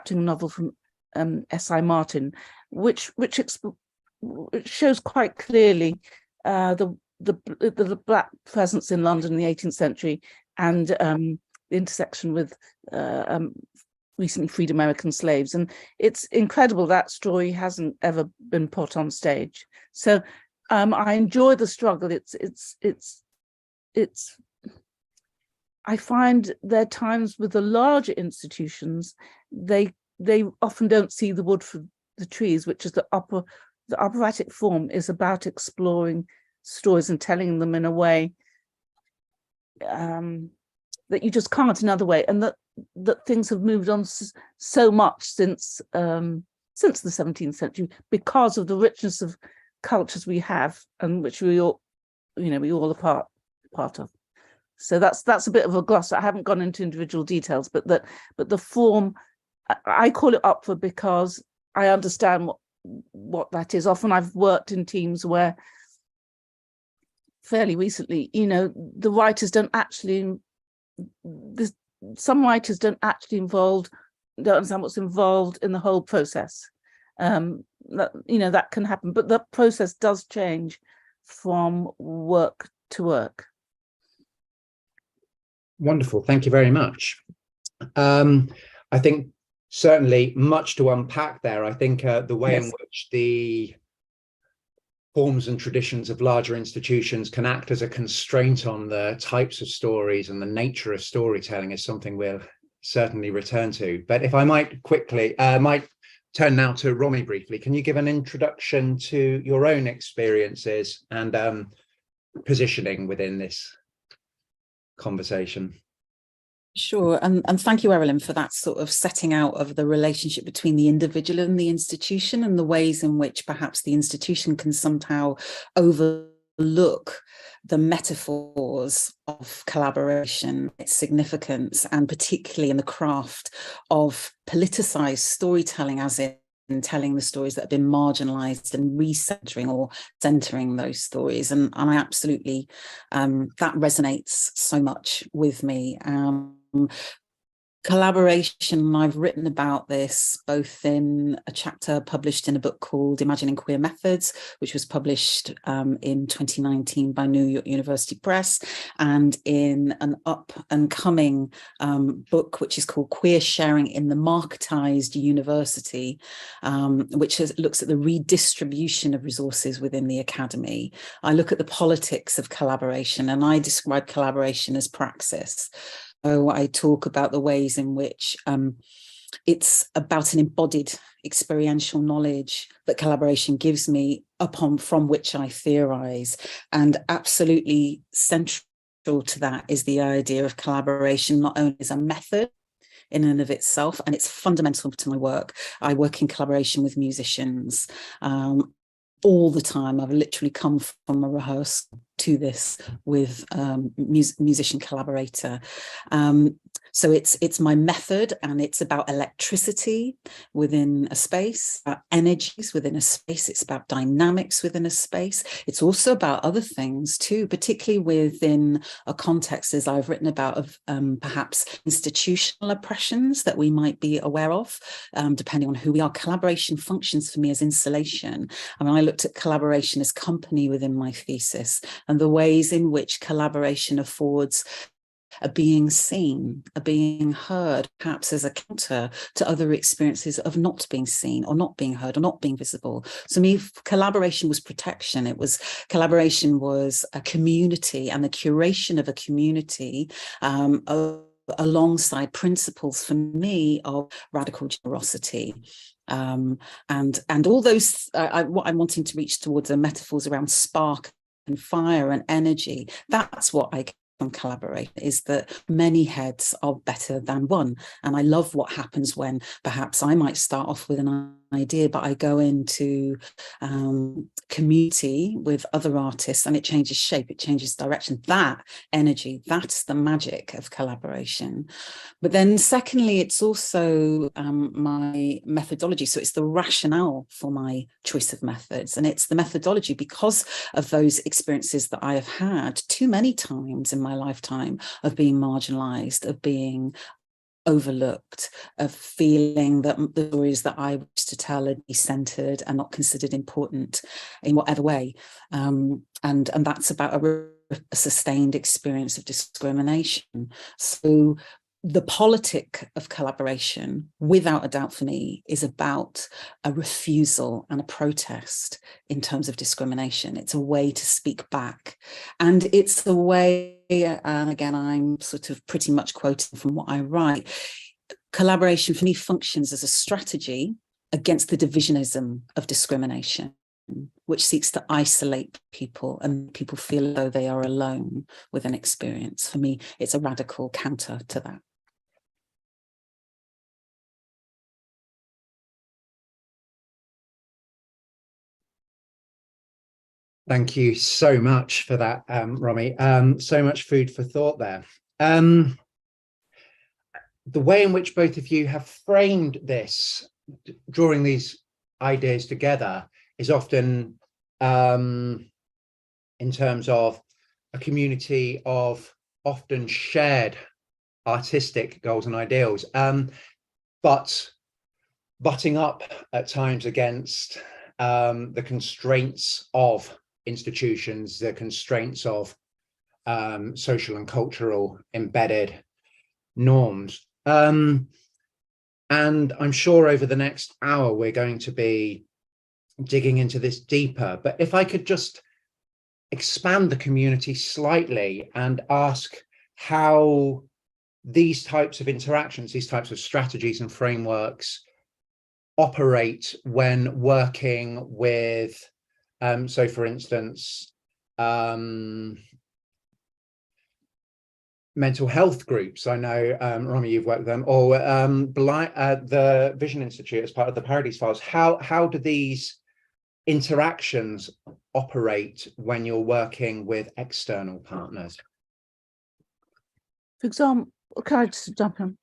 adapting a novel from S.I. Martin, which shows quite clearly the Black presence in London in the 18th century and the intersection with recently freed American slaves. And it's incredible that story hasn't ever been put on stage. So I enjoy the struggle. I find there are times with the larger institutions, they often don't see the wood for the trees, which is the operatic form is about exploring stories and telling them in a way that you just can't another way, and that things have moved on so much since the 17th century because of the richness of cultures we have and which we all are part of. So that's a bit of a gloss. I haven't gone into individual details, but the form, I call it opera because I understand what that is. Often I've worked in teams where fairly recently, the writers don't actually, some writers don't understand what's involved in the whole process. That can happen, but the process does change from work to work. Wonderful, thank you very much. I think certainly much to unpack there. I think the way in which the forms and traditions of larger institutions can act as a constraint on the types of stories and the nature of storytelling is something we'll certainly return to. But if I might quickly, might turn now to Romy briefly. Can you give an introduction to your own experiences and positioning within this conversation? Sure, and thank you, Erilyn, for that sort of setting out of the relationship between the individual and the institution and the ways in which perhaps the institution can somehow overlook the metaphors of collaboration, its significance, and particularly in the craft of politicized storytelling, as in telling the stories that have been marginalized and recentering or centering those stories. And I absolutely, that resonates so much with me. Collaboration, I've written about this both in a chapter published in a book called Imagining Queer Methods, which was published in 2019 by New York University Press, and in an up and coming book which is called Queer Sharing in the Marketized University, which looks at the redistribution of resources within the academy. I look at the politics of collaboration, and I describe collaboration as praxis. So I talk about the ways in which it's about an embodied experiential knowledge that collaboration gives me from which I theorize. And absolutely central to that is the idea of collaboration not only as a method in and of itself, and it's fundamental to my work. I work in collaboration with musicians all the time. I've literally come from a rehearsal to this with musician collaborator. So it's my method, and it's about electricity within a space, about energies within a space. It's about dynamics within a space. It's also about other things too, particularly within a context, as I've written about, of perhaps institutional oppressions that we might be aware of, depending on who we are. Collaboration functions for me as insulation. I mean, I looked at collaboration as company within my thesis, and the ways in which collaboration affords a being seen, a being heard, perhaps as a counter to other experiences of not being seen or not being heard or not being visible. So me, collaboration was protection. Collaboration was a community, and the curation of a community alongside principles for me of radical generosity. And all those, what I'm wanting to reach towards are metaphors around spark and fire and energy. That's what I from collaboration, is that many heads are better than one. And I love what happens when perhaps I might start off with an idea, but I go into community with other artists and it changes shape, it changes direction. That energy, that's the magic of collaboration. But then secondly, it's also my methodology. So it's the rationale for my choice of methods, and it's the methodology because of those experiences that I have had too many times in my lifetime of being marginalized, of being overlooked, of feeling that the stories that I wish to tell are decentered and not considered important in whatever way. And that's about a sustained experience of discrimination. So the politic of collaboration, without a doubt for me, is about a refusal and a protest in terms of discrimination. It's a way to speak back. And it's a way, and again, I'm sort of pretty much quoting from what I write, collaboration for me functions as a strategy against the divisionism of discrimination, which seeks to isolate people and people feel as though they are alone with an experience. For me, it's a radical counter to that. Thank you so much for that, Romy. So much food for thought there. The way in which both of you have framed this, drawing these ideas together, is often in terms of a community of often shared artistic goals and ideals, but butting up at times against the constraints of institutions, the constraints of social and cultural embedded norms. And I'm sure over the next hour, we're going to be digging into this deeper. But if I could just expand the community slightly and ask how these types of interactions, these types of strategies and frameworks operate when working with, so for instance, mental health groups. I know, Romy, you've worked with them, or the Vision Institute as part of the Parodies Files. How do these interactions operate when you're working with external partners? For example, can I just jump in?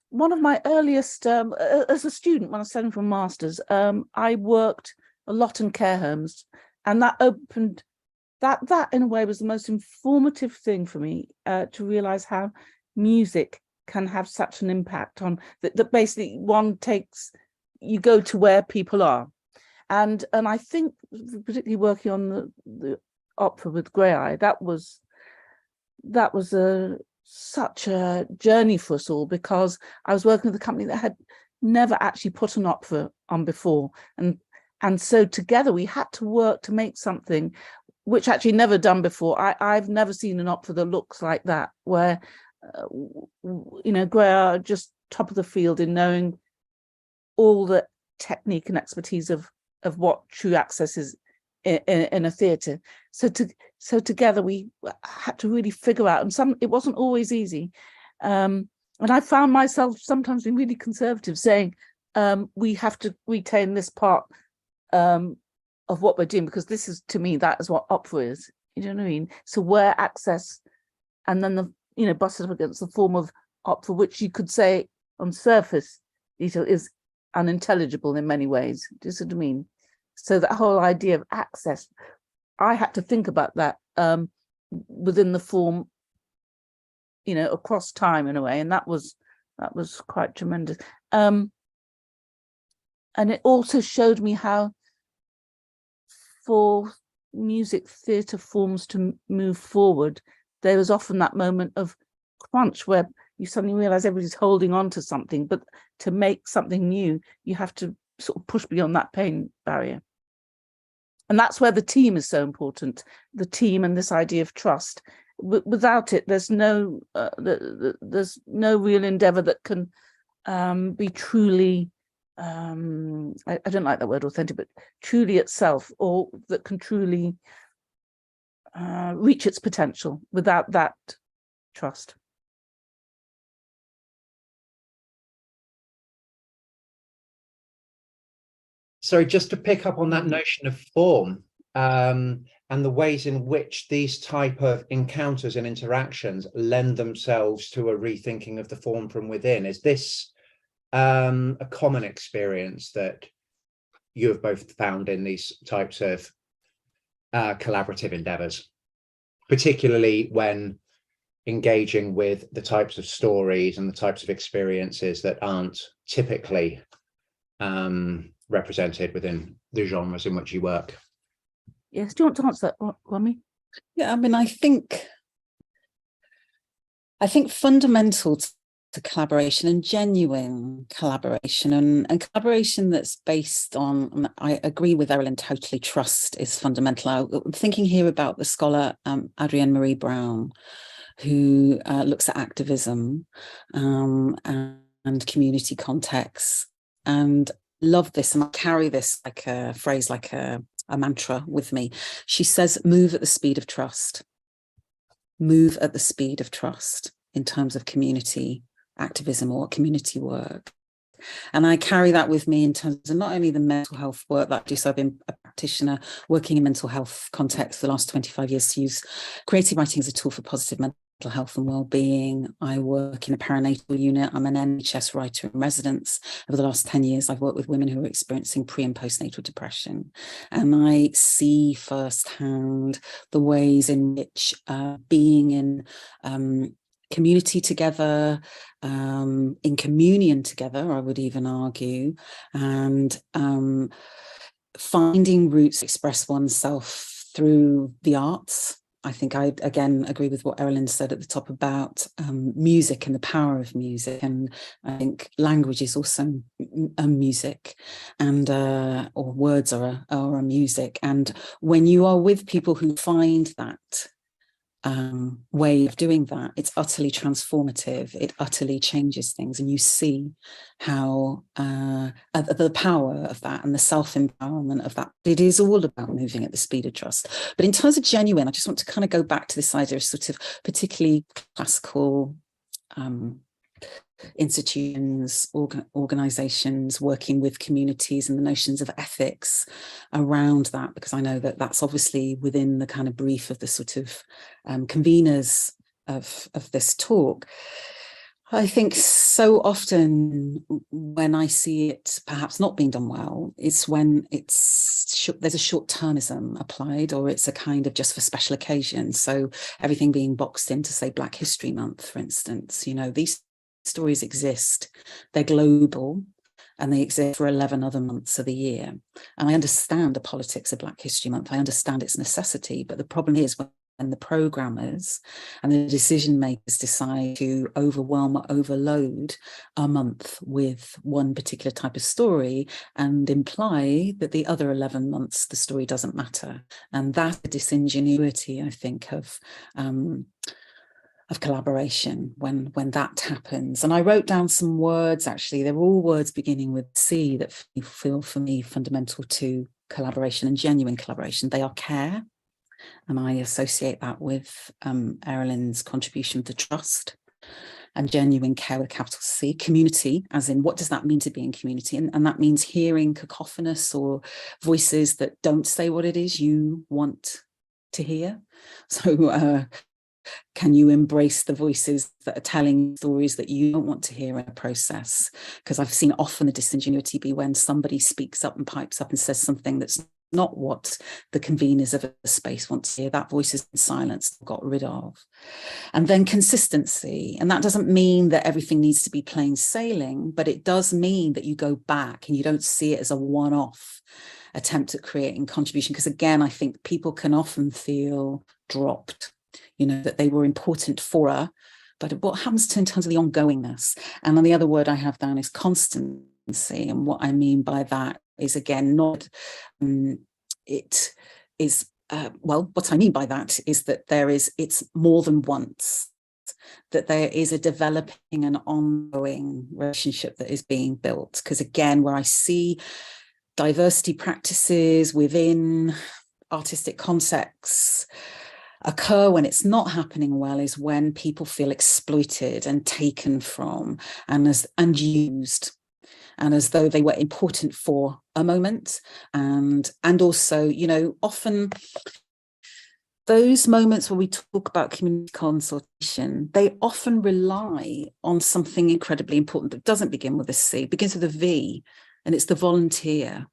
One of my earliest, as a student, when I was studying for a master's, I worked a lot in care homes, and that opened, that in a way was the most informative thing for me, to realize how music can have such an impact on that basically you go to where people are. And I think, particularly working on the opera with Grey Eye, that was such a journey for us all, because I was working with a company that had never actually put an opera on before, and so together we had to work to make something which actually never done before. I've never seen an opera that looks like that, where Grey Eye are just top of the field in knowing all the technique and expertise of what true access is in a theatre. So together we had to really figure out, and it wasn't always easy. And I found myself sometimes being really conservative, saying we have to retain this part of what we're doing, because this is, to me, that is what opera is. You know what I mean? So where access, and then busted up against the form of opera, which you could say on surface is unintelligible in many ways. Do you see what I mean? So that whole idea of access, I had to think about that within the form, across time in a way, and that was quite tremendous. And it also showed me how, for music theatre forms to move forward, there was often that moment of crunch where you suddenly realize everybody's holding on to something, but to make something new, you have to sort of push beyond that pain barrier. And that's where the team is so important, the team and this idea of trust. Without it, there's no real endeavor that can be truly, I don't like that word authentic, but truly itself, or that can truly reach its potential without that trust. So just to pick up on that notion of form, and the ways in which these type of encounters and interactions lend themselves to a rethinking of the form from within, is this a common experience that you have both found in these types of collaborative endeavors, particularly when engaging with the types of stories and the types of experiences that aren't typically represented within the genres in which you work. Yes, do you want to answer that, Romy? Yeah, I mean, I think fundamental to collaboration and genuine collaboration and collaboration that's based on, and I agree with Erilyn totally, trust is fundamental. I'm thinking here about the scholar Adrienne Marie Brown, who looks at activism and community contexts, and love this, and I carry this like a phrase, like a mantra with me. She says, move at the speed of trust. Move at the speed of trust in terms of community activism or community work. And I carry that with me in terms of not only the mental health work that I do. So I've been a practitioner working in mental health context for the last 25 years to use creative writing as a tool for positive mental health and well-being. I work in a perinatal unit. I'm an NHS writer in residence. Over the last 10 years, I've worked with women who are experiencing pre and postnatal depression. And I see firsthand the ways in which being in community together, in communion together, I would even argue, and finding routes to express oneself through the arts. I think I, again, agree with what Erilyn said at the top about music and the power of music. And I think language is also a music, and or words are a music. And when you are with people who find that way of doing that, it's utterly transformative. It utterly changes things, and you see how the power of that and the self-empowerment of that. It is all about moving at the speed of trust. But in terms of genuine, I just want to kind of go back to this idea of sort of particularly classical institutions, organisations working with communities, and the notions of ethics around that, because I know that that's obviously within the kind of brief of the sort of conveners of this talk. I think so often when I see it perhaps not being done well, it's when there's a short-termism applied, or it's a kind of just for special occasions. So everything being boxed into, say, Black History Month, for instance. You know, these stories exist, they're global, and they exist for 11 other months of the year. And I understand the politics of Black History Month, I understand its necessity, but the problem is when the programmers and the decision makers decide to overwhelm or overload a month with one particular type of story and imply that the other 11 months the story doesn't matter. And that's the disingenuity, I think, of collaboration when that happens. And I wrote down some words, actually. They're all words beginning with C that feel for me fundamental to collaboration and genuine collaboration. They are care, and I associate that with Erilyn's contribution to trust, and genuine care with a capital C. Community, as in what does that mean to be in community? And that means hearing cacophonous or voices that don't say what it is you want to hear. So can you embrace the voices that are telling stories that you don't want to hear in a process? Because I've seen often the disingenuity be when somebody speaks up and pipes up and says something that's not what the conveners of a space want to hear. That voice is silenced, got rid of. And then consistency. And that doesn't mean that everything needs to be plain sailing, but it does mean that you go back and you don't see it as a one-off attempt at creating contribution. Because again, I think people can often feel dropped, you know, that they were important for her, but what happens to in terms of the ongoingness? And then the other word I have down is constancy. And what I mean by that is, again, not it is what I mean by that is that it's more than once, that there is a developing and ongoing relationship that is being built. Because again, where I see diversity practices within artistic contexts occur when it's not happening well is when people feel exploited and taken from and used, and as though they were important for a moment. And also, you know, often those moments where we talk about community consultation, they often rely on something incredibly important that doesn't begin with a C, it begins with a V, and it's the volunteer.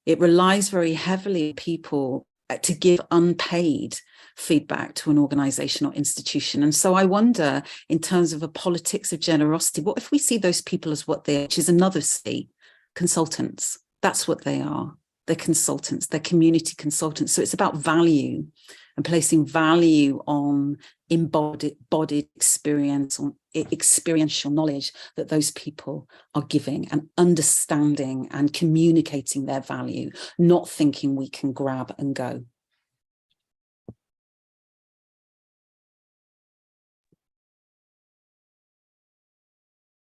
It relies very heavily on people to give unpaid feedback to an organisation or institution. And so I wonder, in terms of a politics of generosity, what if we see those people as what they are, which is another C, consultants. That's what they are. They're consultants, they're community consultants. So it's about value and placing value on embodied experience, on experiential knowledge that those people are giving, and understanding and communicating their value, not thinking we can grab and go.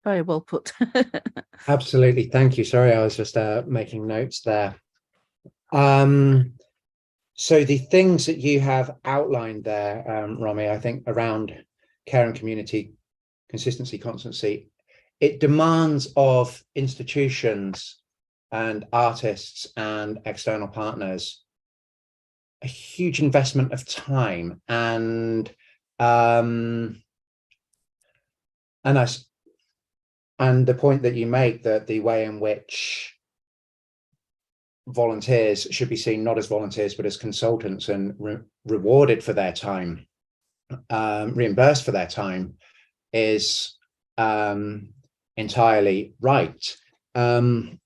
Very well put. Absolutely. Thank you. Sorry, I was just making notes there. So the things that you have outlined there, Romy, I think around care and community, consistency, constancy, it demands of institutions and artists and external partners a huge investment of time and the point that you make, that the way in which volunteers should be seen not as volunteers but as consultants and rewarded for their time, reimbursed for their time, is entirely right. So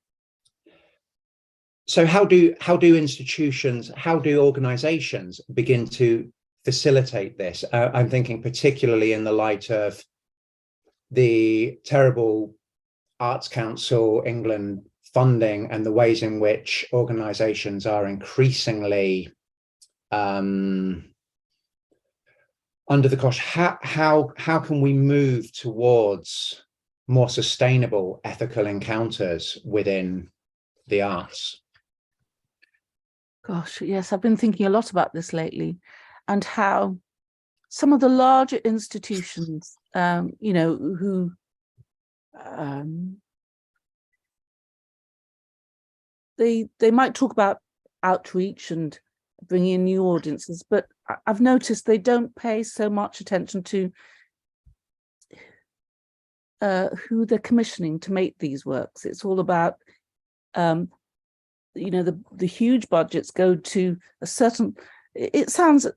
how do institutions, how do organizations begin to facilitate this? I'm thinking particularly in the light of the terrible Arts Council England funding and the ways in which organizations are increasingly under the cosh. How can we move towards more sustainable ethical encounters within the arts? Gosh, yes, I've been thinking a lot about this lately, and how some of the larger institutions, you know, who they might talk about outreach and bringing in new audiences, but I've noticed they don't pay so much attention to who they're commissioning to make these works. It's all about, you know, the huge budgets go to a certain. It sounds.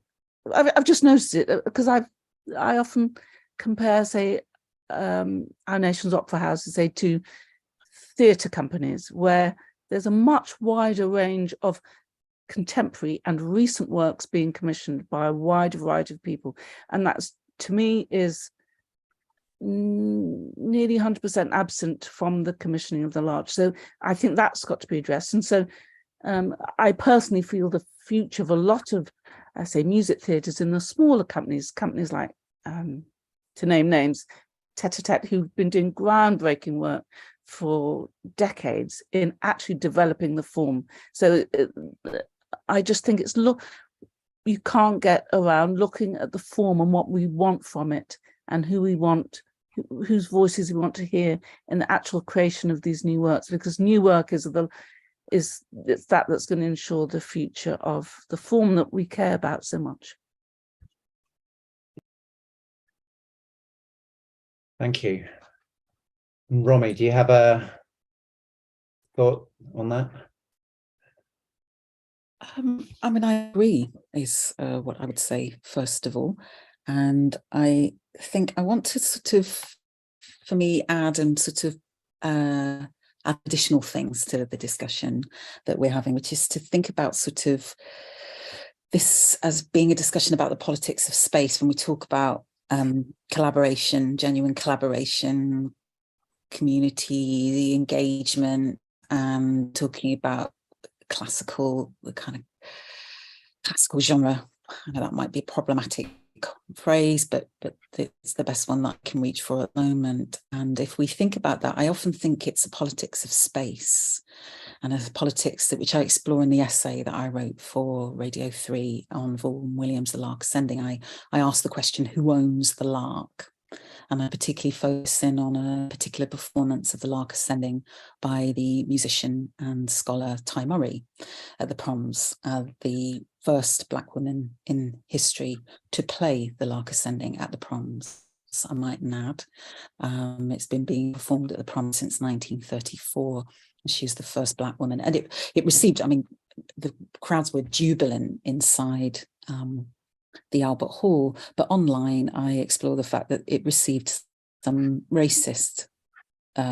I've just noticed it because I often compare, say, our nation's opera houses, say, to theatre companies, where there's a much wider range of contemporary and recent works being commissioned by a wide variety of people, and that's, to me, is nearly 100% absent from the commissioning of the large. So I think that's got to be addressed. And so I personally feel the future of a lot of, I say, music theatres in the smaller companies like, to name names, Tete-a-Tete, who've been doing groundbreaking work for decades in actually developing the form. So I just think you can't get around looking at the form and what we want from it, and who we want, whose voices we want to hear in the actual creation of these new works, because new work is that's going to ensure the future of the form that we care about so much. Thank you. Romy, do you have a thought on that? I mean, I agree is what I would say, first of all. And I think I want to sort of, for me, add and sort of add additional things to the discussion that we're having, which is to think about sort of this as being a discussion about the politics of space. When we talk about collaboration, genuine collaboration, community engagement, and talking about the kind of classical genre. I know that might be a problematic phrase, but it's the best one that I can reach for at the moment. And if we think about that, I often think it's a politics of space, and a politics which I explore in the essay that I wrote for Radio 3 on Vaughan Williams' The Lark Ascending. I asked the question, who owns the lark? And I particularly focus in on a particular performance of The Lark Ascending by the musician and scholar Ty Murray at the Proms, the first Black woman in history to play The Lark Ascending at the Proms, I might add. It's been being performed at the Proms since 1934. She was the first Black woman, and it received, I mean, the crowds were jubilant inside the Albert Hall, but online I explore the fact that it received some racist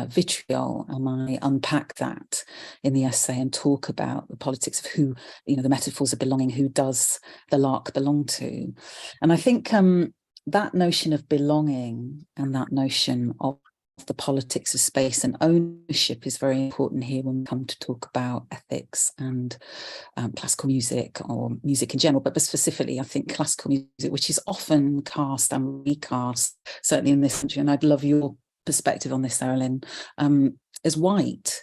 vitriol, and I unpack that in the essay and talk about the politics of who, the metaphors of belonging, who does the lark belong to. And I think that notion of belonging and that notion of the politics of space and ownership is very important here when we come to talk about ethics and classical music, or music in general, but specifically I think classical music, which is often cast and recast, certainly in this country, and I'd love your perspective on this, Sarah-Lynn, as white.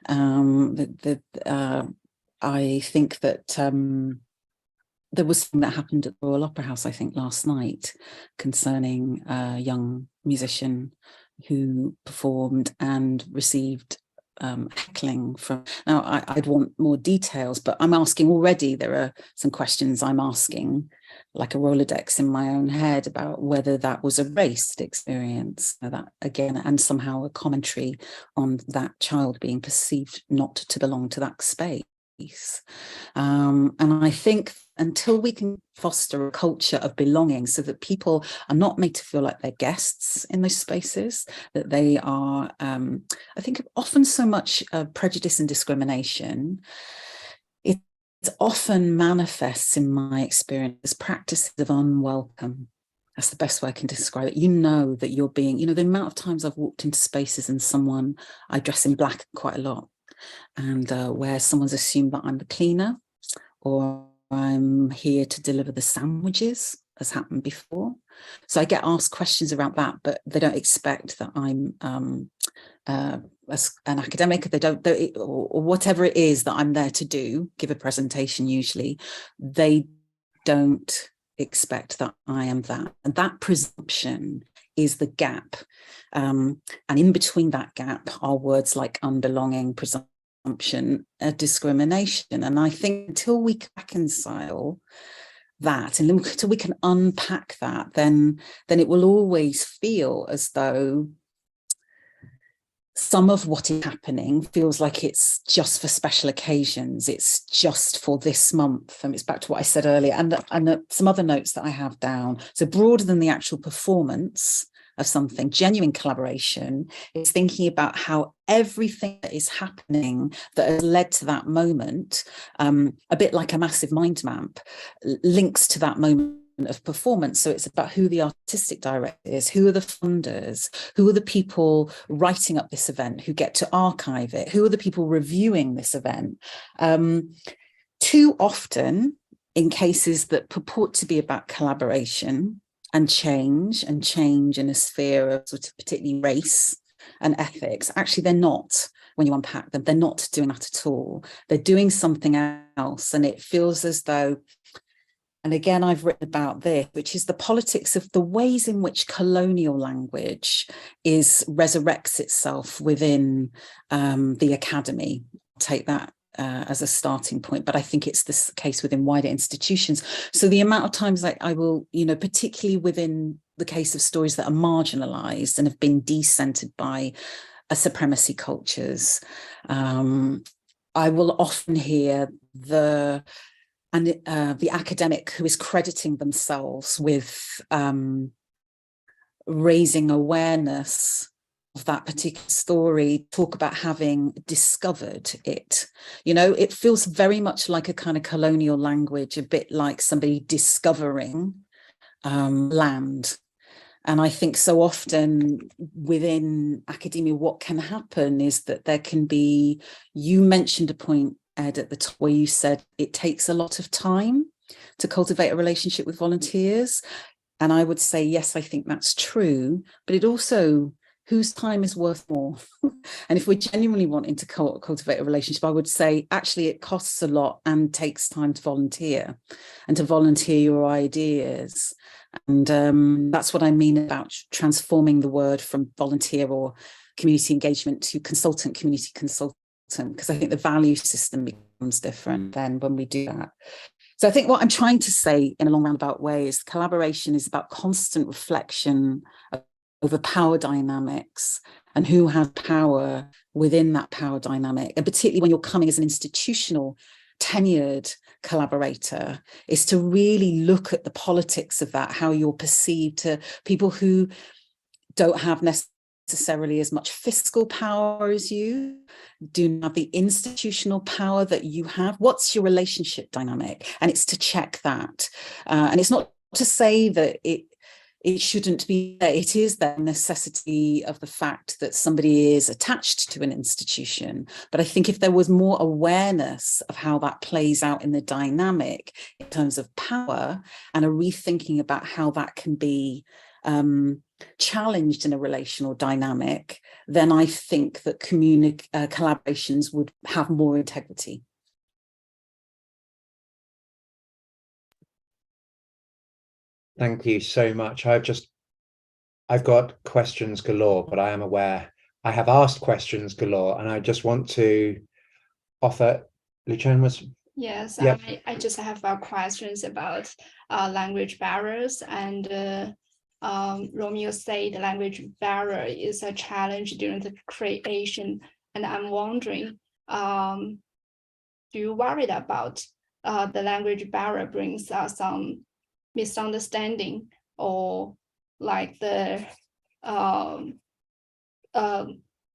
I think that there was something that happened at the Royal Opera House, I think, last night concerning a young musician who performed and received heckling from. Now, I'd want more details, but I'm asking already, there are some questions I'm asking, like a Rolodex in my own head, about whether that was a racist experience, that again, and somehow a commentary on that child being perceived not to belong to that space. And I think until we can foster a culture of belonging so that people are not made to feel like they're guests in those spaces, that they are, I think often so much prejudice and discrimination, it often manifests, in my experience, as practices of unwelcome. That's the best way I can describe it. That you're being, the amount of times I've walked into spaces and I dress in black quite a lot, and where someone's assumed that I'm the cleaner, or I'm here to deliver the sandwiches, as happened before. So I get asked questions around that, but they don't expect that I'm as an academic. They don't, or whatever it is that I'm there to do, give a presentation usually, they don't expect that I am that. And that presumption is the gap. And in between that gap are words like unbelonging, presumption, discrimination. And I think until we reconcile that, and until we can unpack that, then it will always feel as though some of what is happening feels like it's just for special occasions, it's just for this month. And it's back to what I said earlier, and some other notes that I have down. So broader than the actual performance of something, genuine collaboration is thinking about how everything that is happening that has led to that moment, a bit like a massive mind map, links to that moment of performance. So it's about who the artistic director is, who are the funders, who are the people writing up this event, who get to archive it, who are the people reviewing this event. Too often, in cases that purport to be about collaboration and change in a sphere of sort of particularly race and ethics, actually they're not. When you unpack them, they're not doing that at all. They're doing something else, and it feels as though, and again, I've written about this, which is the politics of the ways in which colonial language resurrects itself within the academy. Take that as a starting point, but I think it's this case within wider institutions. So the amount of times I will, particularly within the case of stories that are marginalized and have been decentered by a supremacy cultures, I will often hear the academic who is crediting themselves with raising awareness of that particular story talk about having discovered it. It feels very much like a kind of colonial language, a bit like somebody discovering land. And I think so often within academia, what can happen is that there can be, you mentioned a point, Ed, at the top where you said it takes a lot of time to cultivate a relationship with volunteers. And I would say, yes, I think that's true, but it also, whose time is worth more? And if we're genuinely wanting to cultivate a relationship, I would say, actually, it costs a lot and takes time to volunteer and to volunteer your ideas. And that's what I mean about transforming the word from volunteer or community engagement to community consultant, because I think the value system becomes different then when we do that. So I think what I'm trying to say in a long roundabout way is collaboration is about constant reflection over power dynamics and who has power within that power dynamic. And particularly when you're coming as an institutional tenured collaborator is to really look at the politics of that, how you're perceived to people who don't have necessarily as much fiscal power as you, do not have the institutional power that you have. What's your relationship dynamic? And it's to check that. And it's not to say that it shouldn't be there. It is the necessity of the fact that somebody is attached to an institution. But I think if there was more awareness of how that plays out in the dynamic in terms of power, and a rethinking about how that can be challenged in a relational dynamic, then I think that collaborations would have more integrity. Thank you so much. I've got questions galore, but I am aware I have asked questions galore, and I just want to offer. Lucien was. Yes, Yep. I just have questions about language barriers, and Romeo said language barrier is a challenge during the creation, and I'm wondering, do you worried about the language barrier brings some misunderstanding, or like the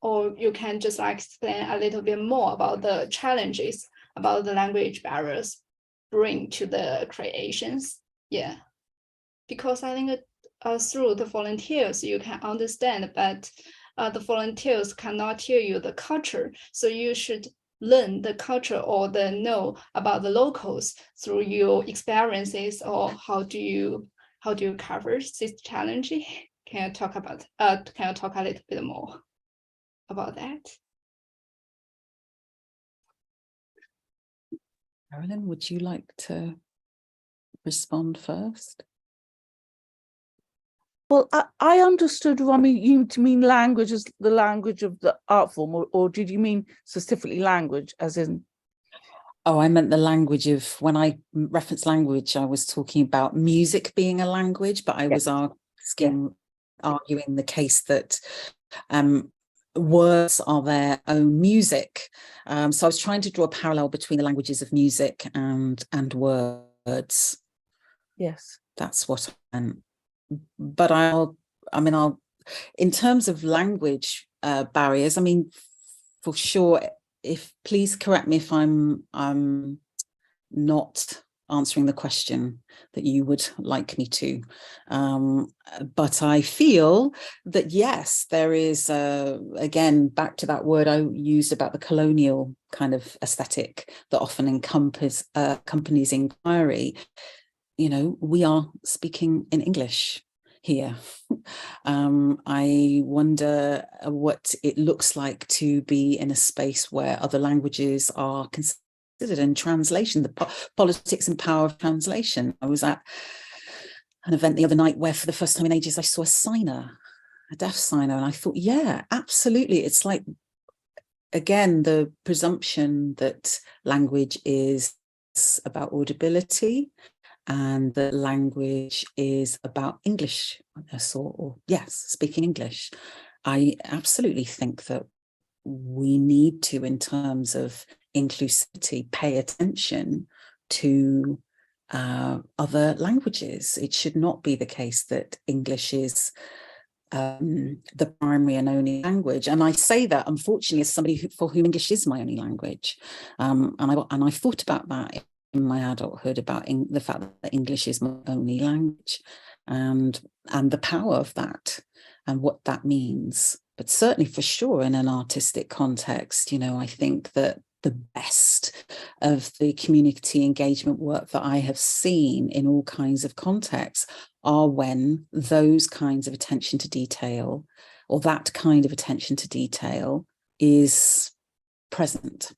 or you can just like explain a little bit more about the challenges about the language barriers bring to the creations? Yeah, because I think through the volunteers you can understand, but the volunteers cannot tell you the culture, so you should learn the culture or the know about the locals through your experiences. Or how do you cover this challenge? Can you talk about can you talk a little bit more about that? Carolyn, would you like to respond first? Well, I understood, Romy, you to mean language as the language of the art form, or did you mean specifically language as in? Oh, I meant the language of, when I referenced language, I was talking about music being a language, but I was arguing the case that words are their own music. So I was trying to draw a parallel between the languages of music and words. Yes. That's what I meant. But in terms of language barriers, I mean, for sure, please correct me if I'm not answering the question that you would like me to. But I feel that, yes, there is, again, back to that word I used about the colonial kind of aesthetic that often accompanies inquiry. You know, we are speaking in English here. I wonder what it looks like to be in a space where other languages are considered in translation, the politics and power of translation. I was at an event the other night where for the first time in ages I saw a deaf signer, and I thought, yeah, absolutely. It's like, again, the presumption that language is about audibility, and that language is about English, speaking English. I absolutely think that we need to, in terms of inclusivity, pay attention to other languages. It should not be the case that English is the primary and only language. And I say that, unfortunately, as somebody for whom English is my only language. And I thought about that in my adulthood, about the fact that English is my only language, and the power of that and what that means. But certainly, for sure, in an artistic context, you know, I think that the best of the community engagement work that I have seen in all kinds of contexts are when those kinds of attention to detail, or that kind of attention to detail, is present.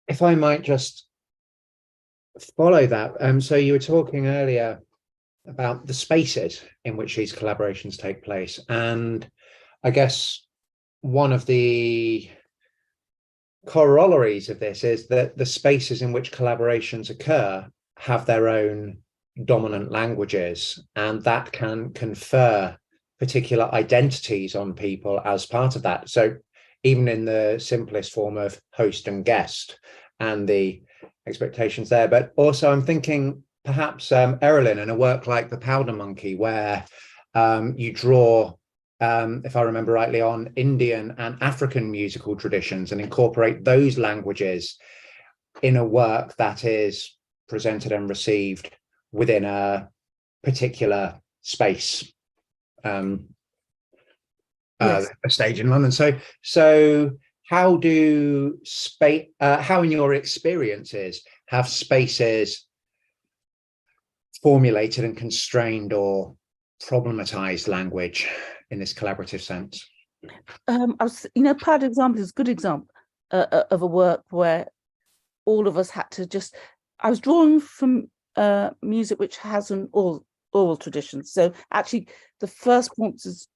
If I might just follow that. So you were talking earlier about the spaces in which these collaborations take place. And I guess one of the corollaries of this is that the spaces in which collaborations occur have their own dominant languages, and that can confer particular identities on people as part of that. So even in the simplest form of host and guest and the expectations there. But also I'm thinking perhaps Erilyn in a work like The Powder Monkey, where you draw, if I remember rightly, on Indian and African musical traditions and incorporate those languages in a work that is presented and received within a particular space, Yes. a stage in London. So how do how in your experiences have spaces formulated and constrained or problematized language in this collaborative sense? Powder example is a good example of a work where all of us had to just. I was drawing from music which has an oral tradition. So actually, the first performances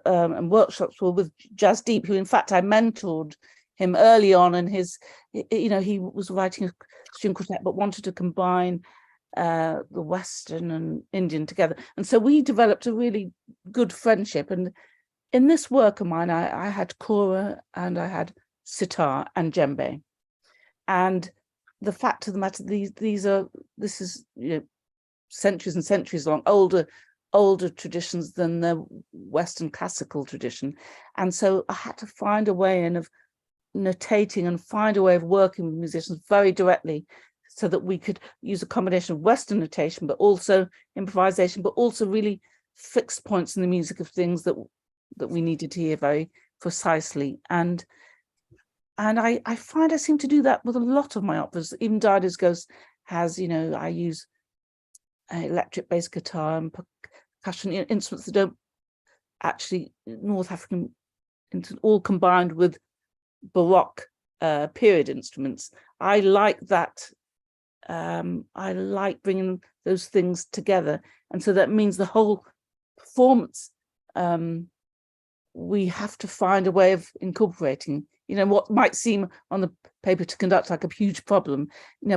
and workshops were with Jazz Deep, who in fact I mentored him early on, and he was writing a string quartet but wanted to combine the Western and Indian together, and so we developed a really good friendship. And in this work of mine, I had kora and I had sitar and djembe, and the fact of the matter, this is centuries and centuries long, older traditions than the Western classical tradition, and so I had to find a way of notating and find a way of working with musicians very directly, so that we could use a combination of Western notation, but also improvisation, but also really fixed points in the music of things that we needed to hear very precisely. And I find I seem to do that with a lot of my operas. Even Dido's Ghost has, I use electric bass guitar and percussion instruments that don't actually North African, all combined with Baroque period instruments. I like that. I like bringing those things together, and so that means the whole performance. We have to find a way of incorporating, what might seem on the paper to conduct like a huge problem.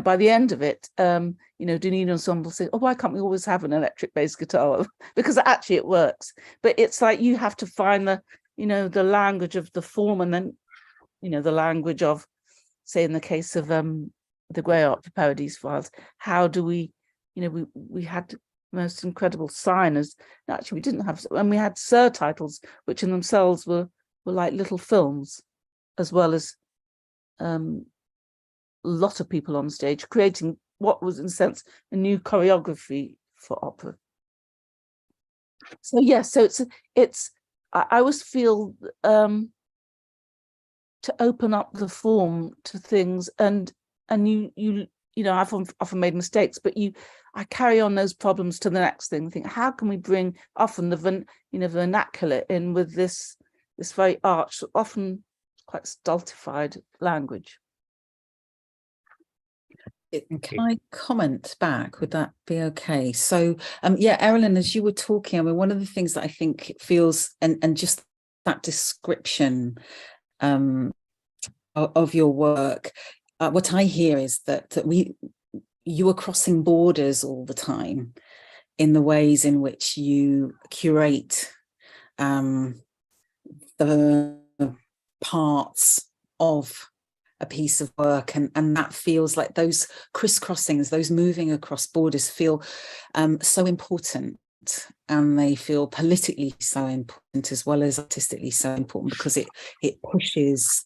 By the end of it, Dunedin Ensemble say, "Oh, why can't we always have an electric bass guitar?" Because actually it works. But it's like you have to find the language of the form, and then, the language of, say, in the case of the Grey Art for Paradise Files, how do we, we had most incredible signers. Actually, we didn't have, and we had surtitles, which in themselves were like little films, as well as a lot of people on stage creating what was, in a sense, a new choreography for opera. So yes, so it's I always feel to open up the form to things, and I've often made mistakes, but I carry on those problems to the next thing. Think, how can we bring often the vernacular in with this very arch, often quite stultified language. Can I comment back? Would that be okay? So, Erilyn, as you were talking, one of the things that I think feels, and just that description of your work, what I hear is that you are crossing borders all the time in the ways in which you curate the parts of a piece of work, and that feels like those crisscrossings, those moving across borders feel so important, and they feel politically so important as well as artistically so important, because it pushes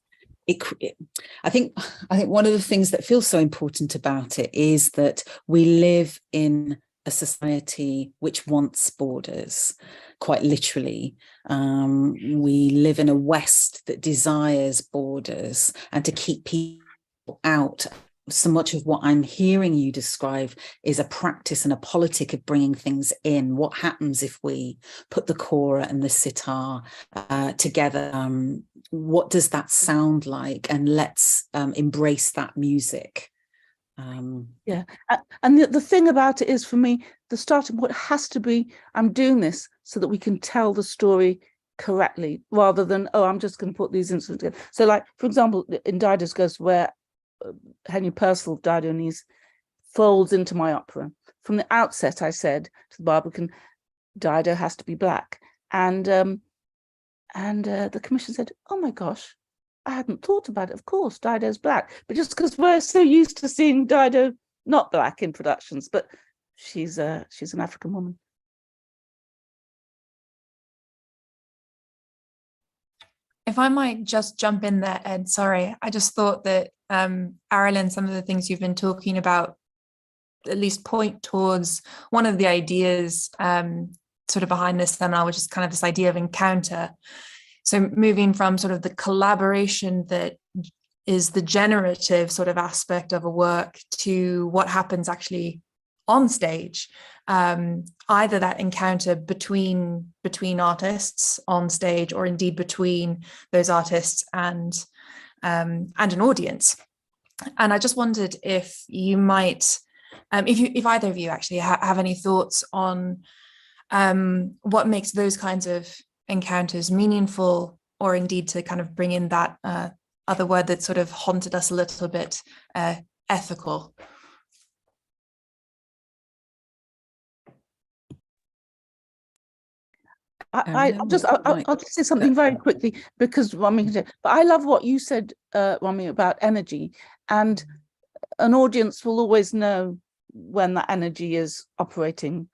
I think one of the things that feels so important about it is that we live in a society which wants borders, quite literally. We live in a West that desires borders, and to keep people out. So much of what I'm hearing you describe is a practice and a politic of bringing things in. What happens if we put the kora and the sitar together? What does that sound like? And let's embrace that music. And the thing about it is, for me, the starting point has to be, I'm doing this so that we can tell the story correctly, rather than, I'm just going to put these instruments together. So, like, for example, in Dido's Ghost, where Henry Purcell, Dido, folds into my opera. From the outset, I said to the Barbican, Dido has to be black. And the commission said, "Oh my gosh, I hadn't thought about it. Of course, Dido's black, but just because we're so used to seeing Dido not black in productions, but she's an African woman." If I might just jump in there, Ed, sorry, I just thought that Arilyn, some of the things you've been talking about at least point towards one of the ideas sort of behind this seminar, which is kind of this idea of encounter. So moving from sort of the collaboration that is the generative sort of aspect of a work to what happens actually on stage, either that encounter between artists on stage, or indeed between those artists and an audience. And I just wondered if you might, if either of you actually have any thoughts on what makes those kinds of encounters meaningful, or indeed to kind of bring in that other word that sort of haunted us a little bit, ethical. I'll just say something very quickly, because Romy, but I love what you said, Romy, about energy, and an audience will always know when that energy is operating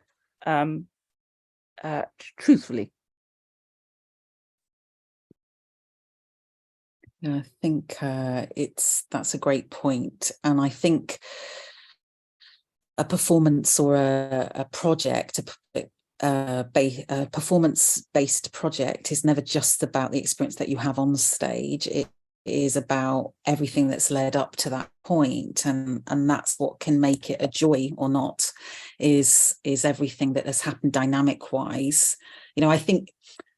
truthfully. Yeah, I think that's a great point, and I think a performance or a project, a performance-based project, is never just about the experience that you have on stage. It is about everything that's led up to that point, and that's what can make it a joy or not, is everything that has happened dynamic-wise. You know, I think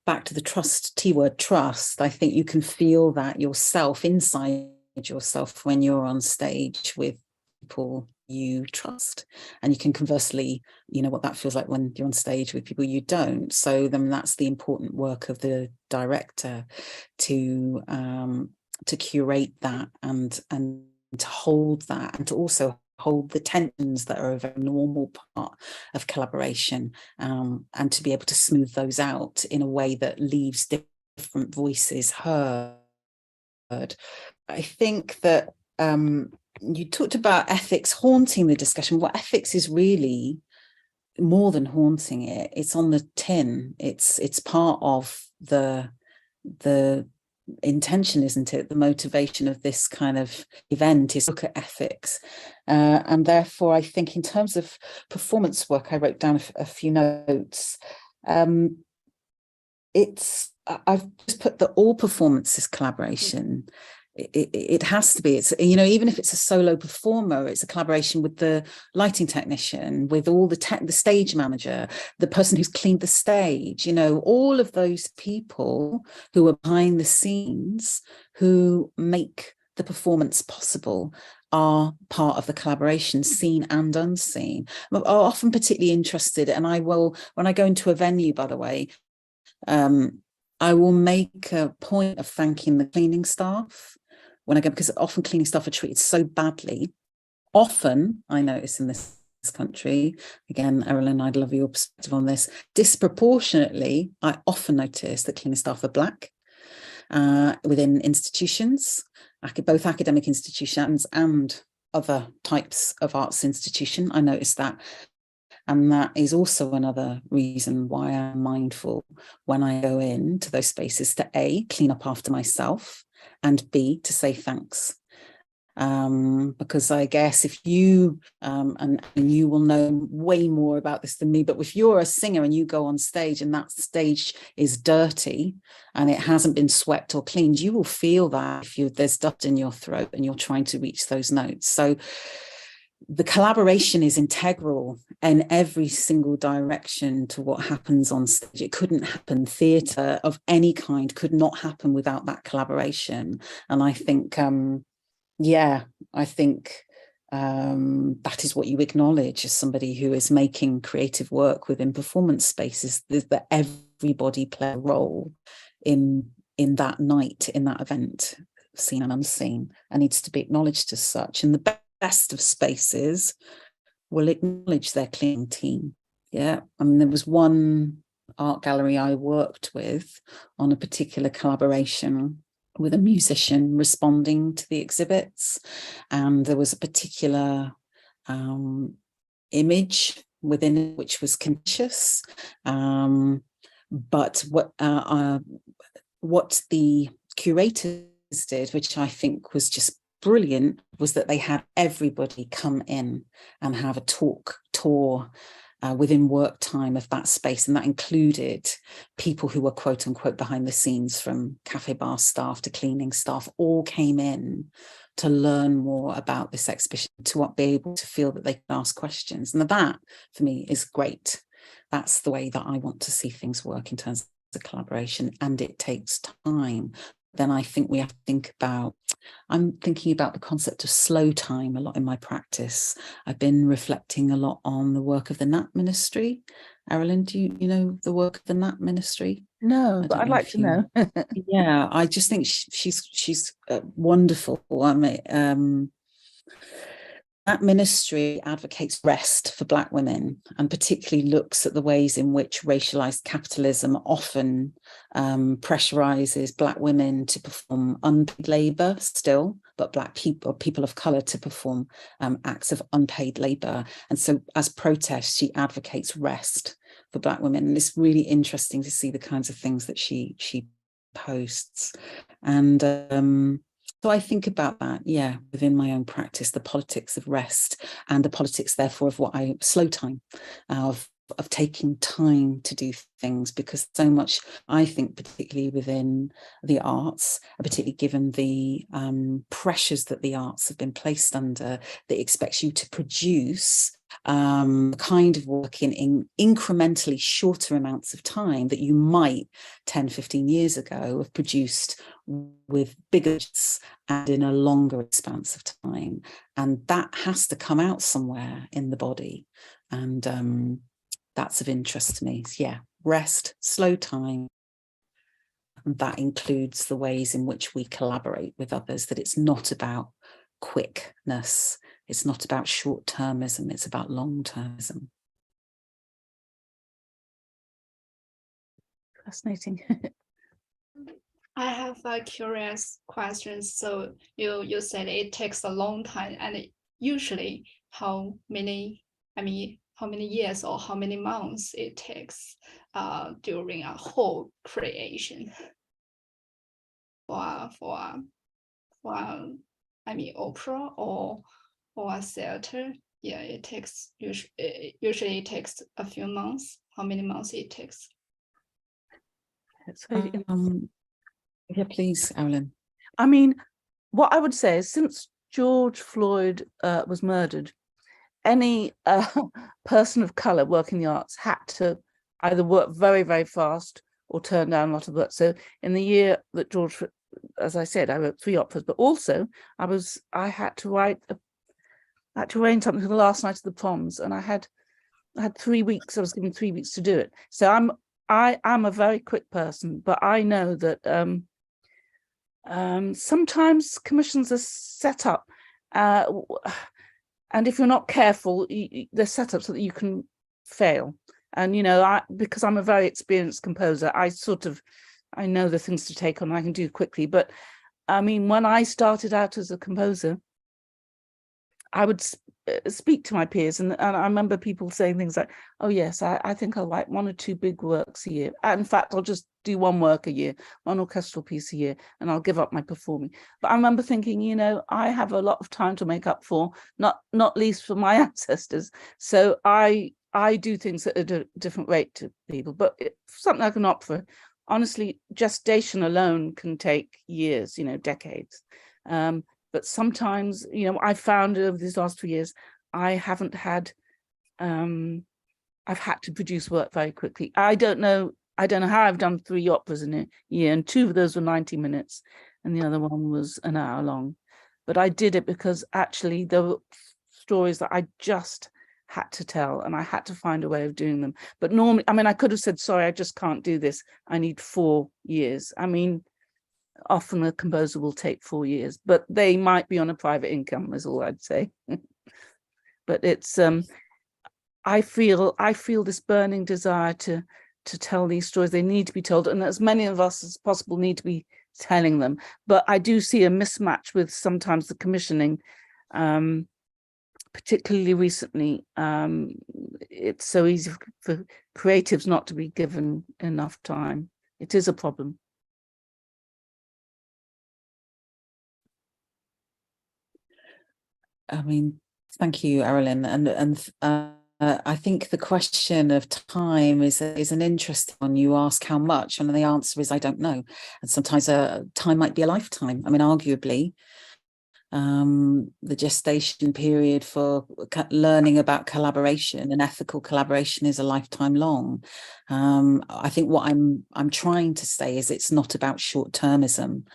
back to the trust, T-word trust, I think you can feel that yourself, inside yourself, when you're on stage with people you trust, and you can conversely, you know, what that feels like when you're on stage with people you don't. So then that's the important work of the director, to curate that and to hold that, and to also hold the tensions that are a very normal part of collaboration, and to be able to smooth those out in a way that leaves different voices heard. I think that you talked about ethics haunting the discussion. Well, ethics is really more than haunting it. It's on the tin. It's part of the intention, isn't it? The motivation of this kind of event is to look at ethics, and therefore I think in terms of performance work, I wrote down a few notes. I've just put that all performance is collaboration. It has to be. It's, you know, even if it's a solo performer, it's a collaboration with the lighting technician, with all the stage manager, the person who's cleaned the stage, you know, all of those people who are behind the scenes, who make the performance possible, are part of the collaboration, seen and unseen. I'm often particularly interested, and I will, when I go into a venue, by the way, I will make a point of thanking the cleaning staff when I go, because often cleaning staff are treated so badly. Often, I notice in this country, again, Arilyn, I'd love your perspective on this, disproportionately, I often notice that cleaning staff are black within institutions, both academic institutions and other types of arts institution. I notice that. And that is also another reason why I'm mindful when I go into those spaces to A, clean up after myself, and B, to say thanks. Because I guess if you, and you will know way more about this than me, but if you're a singer and you go on stage and that stage is dirty and it hasn't been swept or cleaned, you will feel that if there's dust in your throat and you're trying to reach those notes. So the collaboration is integral in every single direction to what happens on stage. It couldn't happen. Theatre of any kind could not happen without that collaboration. And I think, I think that is what you acknowledge as somebody who is making creative work within performance spaces, that everybody play a role in that night, in that event, seen and unseen, and needs to be acknowledged as such. And the best of spaces will acknowledge their cleaning team. Yeah, I mean, there was one art gallery I worked with on a particular collaboration with a musician responding to the exhibits, and there was a particular image within it which was contentious, but what the curators did, which I think was just brilliant, was that they had everybody come in and have a tour within work time of that space, and that included people who were quote unquote behind the scenes, from cafe bar staff to cleaning staff, all came in to learn more about this exhibition, to be able to feel that they could ask questions. And that, for me, is great. That's the way that I want to see things work in terms of collaboration, and it takes time. Then I think we have to think about, I'm thinking about the concept of slow time a lot in my practice. I've been reflecting a lot on the work of the Nat Ministry. Arilyn, do you know the work of the Nat Ministry? No, but I'd like to know. Yeah, I just think she's wonderful. I mean, that ministry advocates rest for Black women, and particularly looks at the ways in which racialized capitalism often pressurizes Black women to perform unpaid labor still, but Black people, people of color, to perform acts of unpaid labor. And so as protest, she advocates rest for Black women. And it's really interesting to see the kinds of things that she posts. And so I think about that, yeah, within my own practice, the politics of rest, and the politics, therefore, of what I slow time, of taking time to do things, because so much, I think, particularly within the arts, particularly given the pressures that the arts have been placed under, that expects you to produce kind of work in incrementally shorter amounts of time that you might 10, 15 years ago have produced with bigger and in a longer expanse of time. And that has to come out somewhere in the body. And that's of interest to me. So, yeah, rest, slow time. And that includes the ways in which we collaborate with others, that it's not about quickness. It's not about short-termism, it's about long-termism. Fascinating. I have a curious question. So you said it takes a long time, and usually how many years or how many months it takes during a whole creation for opera or a theater? Yeah, it takes usually it takes a few months. How many months it takes? Yeah, please, Arilyn. I mean, what I would say is, since George Floyd was murdered, any person of color working in the arts had to either work very, very fast or turn down a lot of work. So in the year that George, as I said, I wrote 3 operas, but also I had to arrange something for the last night of the proms, and I had 3 weeks. I was given 3 weeks to do it. So I'm a very quick person, but I know that sometimes commissions are set up, and if you're not careful, they're set up so that you can fail. And because I'm a very experienced composer, I know the things to take on, I can do quickly. But I mean, when I started out as a composer, I would speak to my peers, and I remember people saying things like, oh yes, I think I'll write 1 or 2 big works a year. In fact, I'll just do 1 work a year, 1 orchestral piece a year, and I'll give up my performing. But I remember thinking, I have a lot of time to make up for, not least for my ancestors. So I do things at a different rate to people. But something like an opera, honestly, gestation alone can take years, decades. But sometimes, I found over these last 2 years, I've had to produce work very quickly. I don't know how I've done 3 operas in a year, and 2 of those were 90 minutes, and the other one was an hour long. But I did it because actually there were stories that I just had to tell, and I had to find a way of doing them. But normally, I could have said, sorry, I just can't do this. I need 4 years. Often a composer will take 4 years, but they might be on a private income, is all I'd say. But it's I feel this burning desire to to tell these stories. They need to be told, and as many of us as possible need to be telling them. But I do see a mismatch with sometimes the commissioning, particularly recently. It's so easy for creatives not to be given enough time. It is a problem. I mean, thank you, Arilyn. And I think the question of time is an interesting one. You ask how much, and the answer is I don't know. And sometimes time might be a lifetime. I mean, arguably, the gestation period for learning about collaboration and ethical collaboration is a lifetime long. I think what I'm trying to say is it's not about short-termism.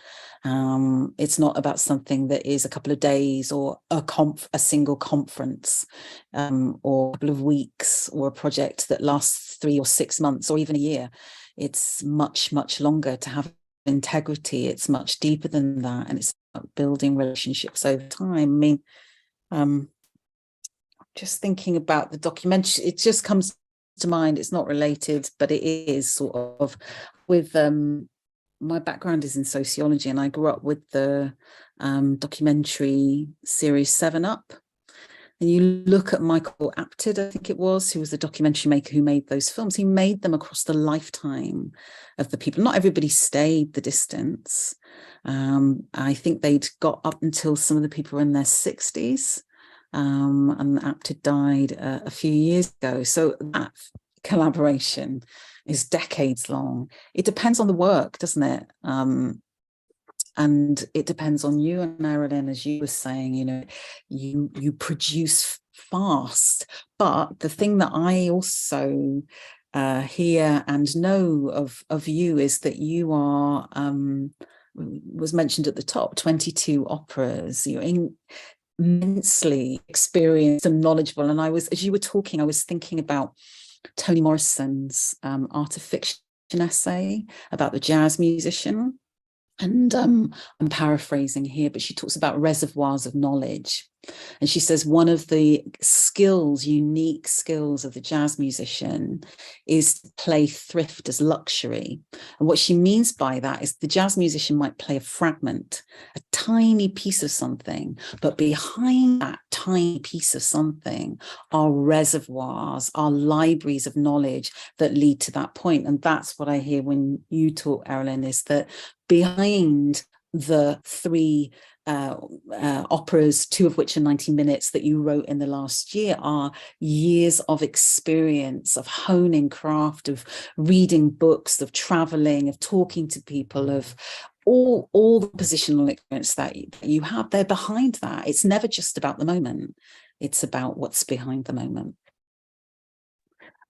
It's not about something that is a couple of days or a single conference, or a couple of weeks, or a project that lasts 3 or 6 months or even a year. It's much, much longer to have integrity. It's much deeper than that, and it's about building relationships over time. I mean, just thinking about the documentary, it just comes to mind. It's not related, but it is sort of with my background is in sociology, and I grew up with the documentary series 7 Up. And you look at Michael Apted, I think it was, who was the documentary maker who made those films. He made them across the lifetime of the people. Not everybody stayed the distance. I think they'd got up until some of the people were in their 60s. And Apted died a few years ago. So that collaboration is decades long. It depends on the work, doesn't it? And it depends on you and Arilyn, as you were saying, you know, you produce fast. But the thing that I also hear and know of you is that you are, was mentioned at the top, 22 operas. You're immensely experienced and knowledgeable. And as you were talking, I was thinking about Toni Morrison's Art of Fiction essay about the jazz musician. And I'm paraphrasing here, but she talks about reservoirs of knowledge. And she says one of the unique skills of the jazz musician is to play thrift as luxury. And what she means by that is the jazz musician might play a fragment, a tiny piece of something, but behind that tiny piece of something are reservoirs, are libraries of knowledge that lead to that point. And that's what I hear when you talk, Arilyn, is that behind the 3 operas, 2 of which are 90 minutes that you wrote in the last year, are years of experience, of honing craft, of reading books, of traveling, of talking to people, of all the positional experience that you have. They're behind that. It's never just about the moment. It's about what's behind the moment.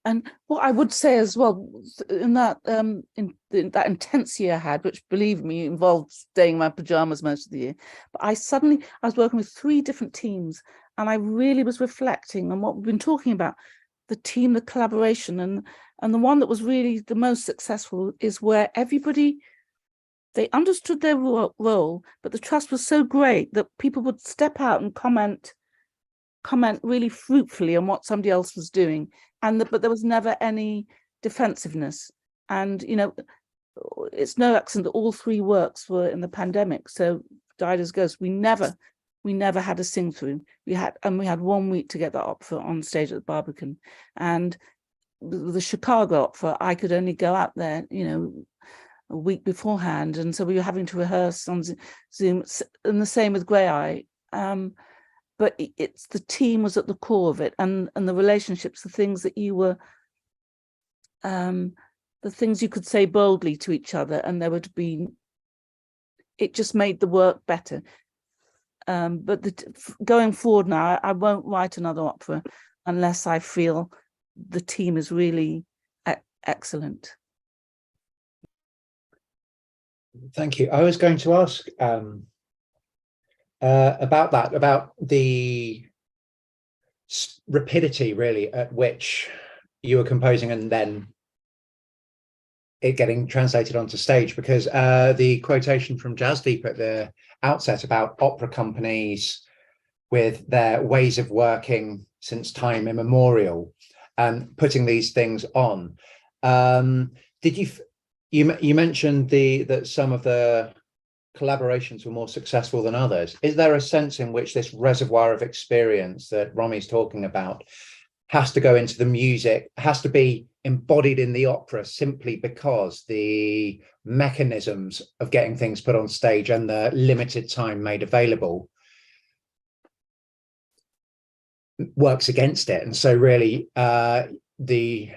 And what I would say as well, in that that intense year I had, which, believe me, involved staying in my pajamas most of the year, but I was working with 3 different teams, and I really was reflecting on what we've been talking about, the team, the collaboration, and the one that was really the most successful is where everybody, they understood their role, but the trust was so great that people would step out and comment really fruitfully on what somebody else was doing, but there was never any defensiveness. And you know, it's no accident that all 3 works were in the pandemic, so died as ghosts. We never had a sing through. We had 1 week to get that opera on stage at the Barbican, and the Chicago opera, I could only go out there, you know, a week beforehand, and so we were having to rehearse on Zoom, and the same with Grey Eye. But it's the team was at the core of it, and the relationships, the things that you were, the things you could say boldly to each other, and there would be, it just made the work better. But going forward now, I won't write another opera unless I feel the team is really excellent. Thank you. I was going to ask about the rapidity, really, at which you were composing and then it getting translated onto stage, because the quotation from Jazz Deep at the outset about opera companies with their ways of working since time immemorial and putting these things on, Did you mentioned that some of the collaborations were more successful than others. Is there a sense in which this reservoir of experience that Romy's talking about has to go into the music, has to be embodied in the opera simply because the mechanisms of getting things put on stage and the limited time made available works against it? And so really the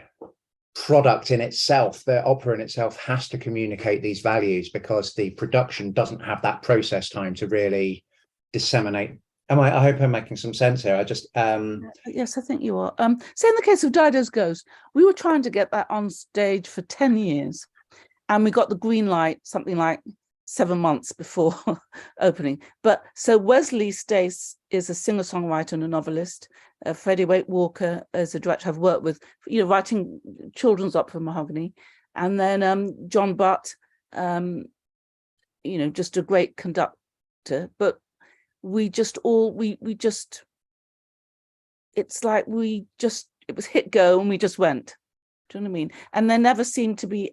product in itself, the opera in itself, has to communicate these values because the production doesn't have that process time to really disseminate. I hope I'm making some sense here. I just yes, I think you are. So in the case of Dido's Ghost, we were trying to get that on stage for 10 years, and we got the green light something like 7 months before opening. But so Wesley Stace is a singer-songwriter and a novelist. Freddie Wake Walker is a director I've worked with, writing children's opera mahogany. And then John Butt, just a great conductor. But we just it's like it was hit go and we just went. Do you know what I mean? And there never seemed to be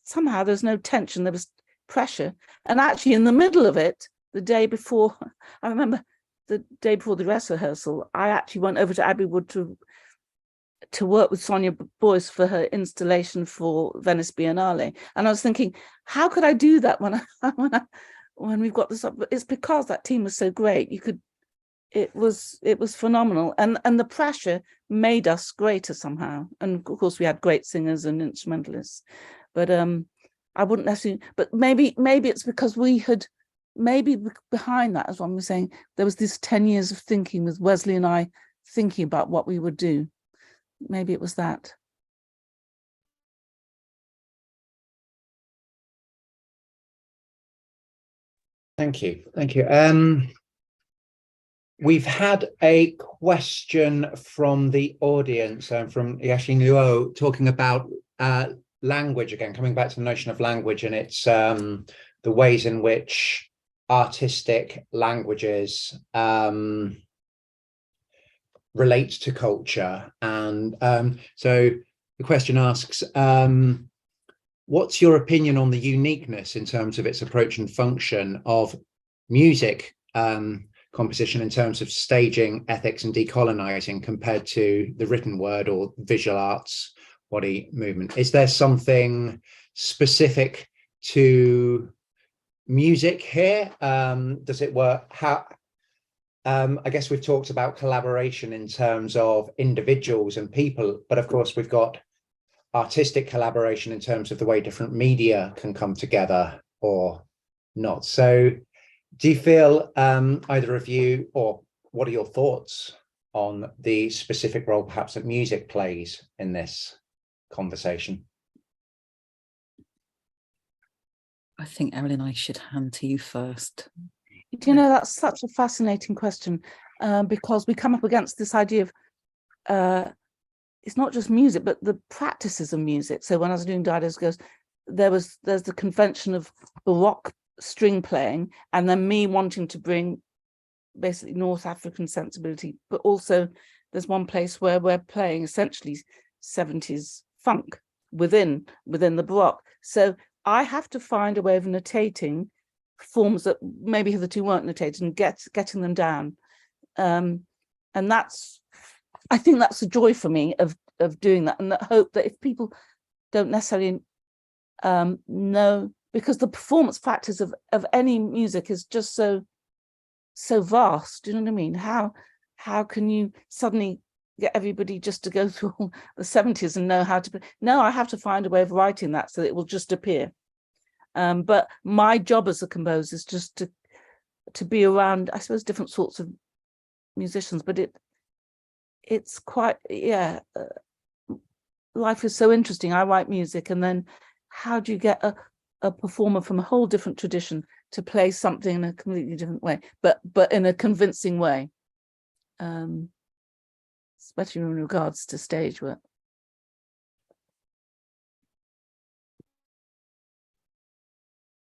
somehow there's no tension, there was pressure. And actually in the middle of it, the day before, I remember the day before the dress rehearsal, I actually went over to Abbey Wood to work with Sonia Boyce for her installation for Venice Biennale. And I was thinking, how could I do that when we've got this up? But it's because that team was so great. It was phenomenal. And the pressure made us greater somehow. And of course we had great singers and instrumentalists. But I wouldn't necessarily, but maybe it's because maybe behind that, as one was saying, there was this 10 years of thinking with Wesley and I thinking about what we would do. Maybe it was that. Thank you. We've had a question from the audience, from Yashin Luo, talking about language again, coming back to the notion of language and its the ways in which artistic languages relate to culture. And so the question asks, what's your opinion on the uniqueness in terms of its approach and function of music composition in terms of staging, ethics and decolonizing compared to the written word or visual arts body movement? Is there something specific to music here? Does it work? How? I guess we've talked about collaboration in terms of individuals and people, but of course we've got artistic collaboration in terms of the way different media can come together or not. So do you feel, either of you, or what are your thoughts on the specific role perhaps that music plays in this conversation? I think, Erin, I should hand to you first. Do you know, that's such a fascinating question, because we come up against this idea of it's not just music, but the practices of music. So when I was doing Dido's Ghost, there's the convention of Baroque string playing, and then me wanting to bring basically North African sensibility, but also there's one place where we're playing essentially 70s funk within the Baroque. So I have to find a way of notating forms that maybe hitherto weren't notated and getting them down. And I think that's a joy for me of doing that, and that hope that if people don't necessarily know, because the performance practice of any music is just so vast. Do you know what I mean? How can you suddenly get everybody just to go through all the 70s and know how to play? No, I have to find a way of writing that so that it will just appear. But my job as a composer is just to be around, I suppose, different sorts of musicians. But it's quite, life is so interesting. I write music, and then how do you get a performer from a whole different tradition to play something in a completely different way, but in a convincing way, especially in regards to stage work.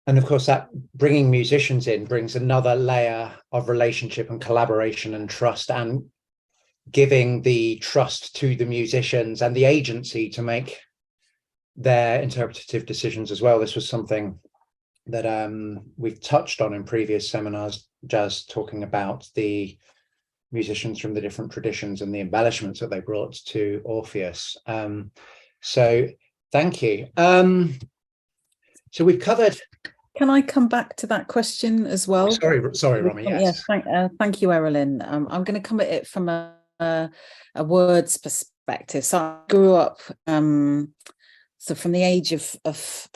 And of course, that bringing musicians in brings another layer of relationship and collaboration and trust and giving the trust to the musicians and the agency to make their interpretative decisions as well. This was something that we've touched on in previous seminars, Jazz, talking about the musicians from the different traditions and the embellishments that they brought to Orpheus. So thank you. So we've covered. Can I come back to that question as well? Sorry, Romy. Yes. Thank you, Erilyn. I'm going to come at it from a words perspective. So I grew up. So from the age of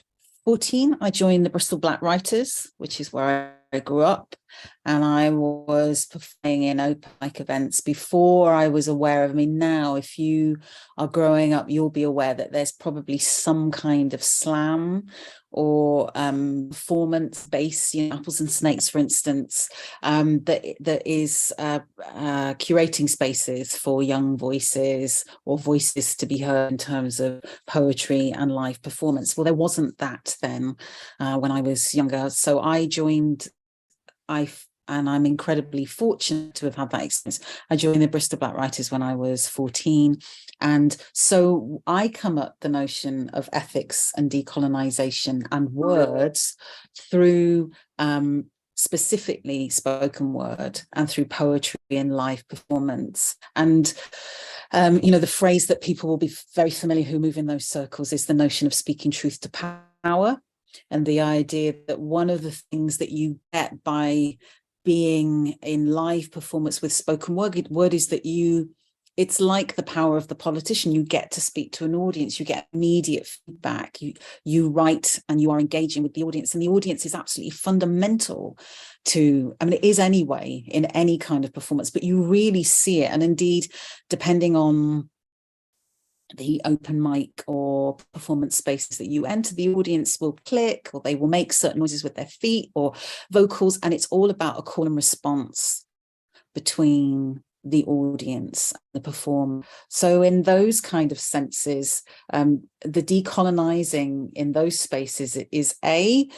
14, I joined the Bristol Black Writers, which is where I grew up, and I was performing in open mic events before I was aware of. I mean, now if you are growing up, you'll be aware that there's probably some kind of slam or performance based, Apples and Snakes, for instance, that is curating spaces for young voices or voices to be heard in terms of poetry and live performance. Well, there wasn't that then when I was younger. So I joined, and I'm incredibly fortunate to have had that experience. I joined the Bristol Black Writers when I was 14. And so I come up the notion of ethics and decolonization and words through specifically spoken word and through poetry and live performance. And the phrase that people will be very familiar who move in those circles is the notion of speaking truth to power, and the idea that one of the things that you get by being in live performance with spoken word is that it's like the power of the politician. You get to speak to an audience, you get immediate feedback, you write and you are engaging with the audience, and the audience is absolutely fundamental to, it is anyway in any kind of performance, but you really see it. And indeed, depending on the open mic or performance spaces that you enter, the audience will click, or they will make certain noises with their feet or vocals, and it's all about a call and response between the audience and the performer. So in those kind of senses, the decolonizing in those spaces is I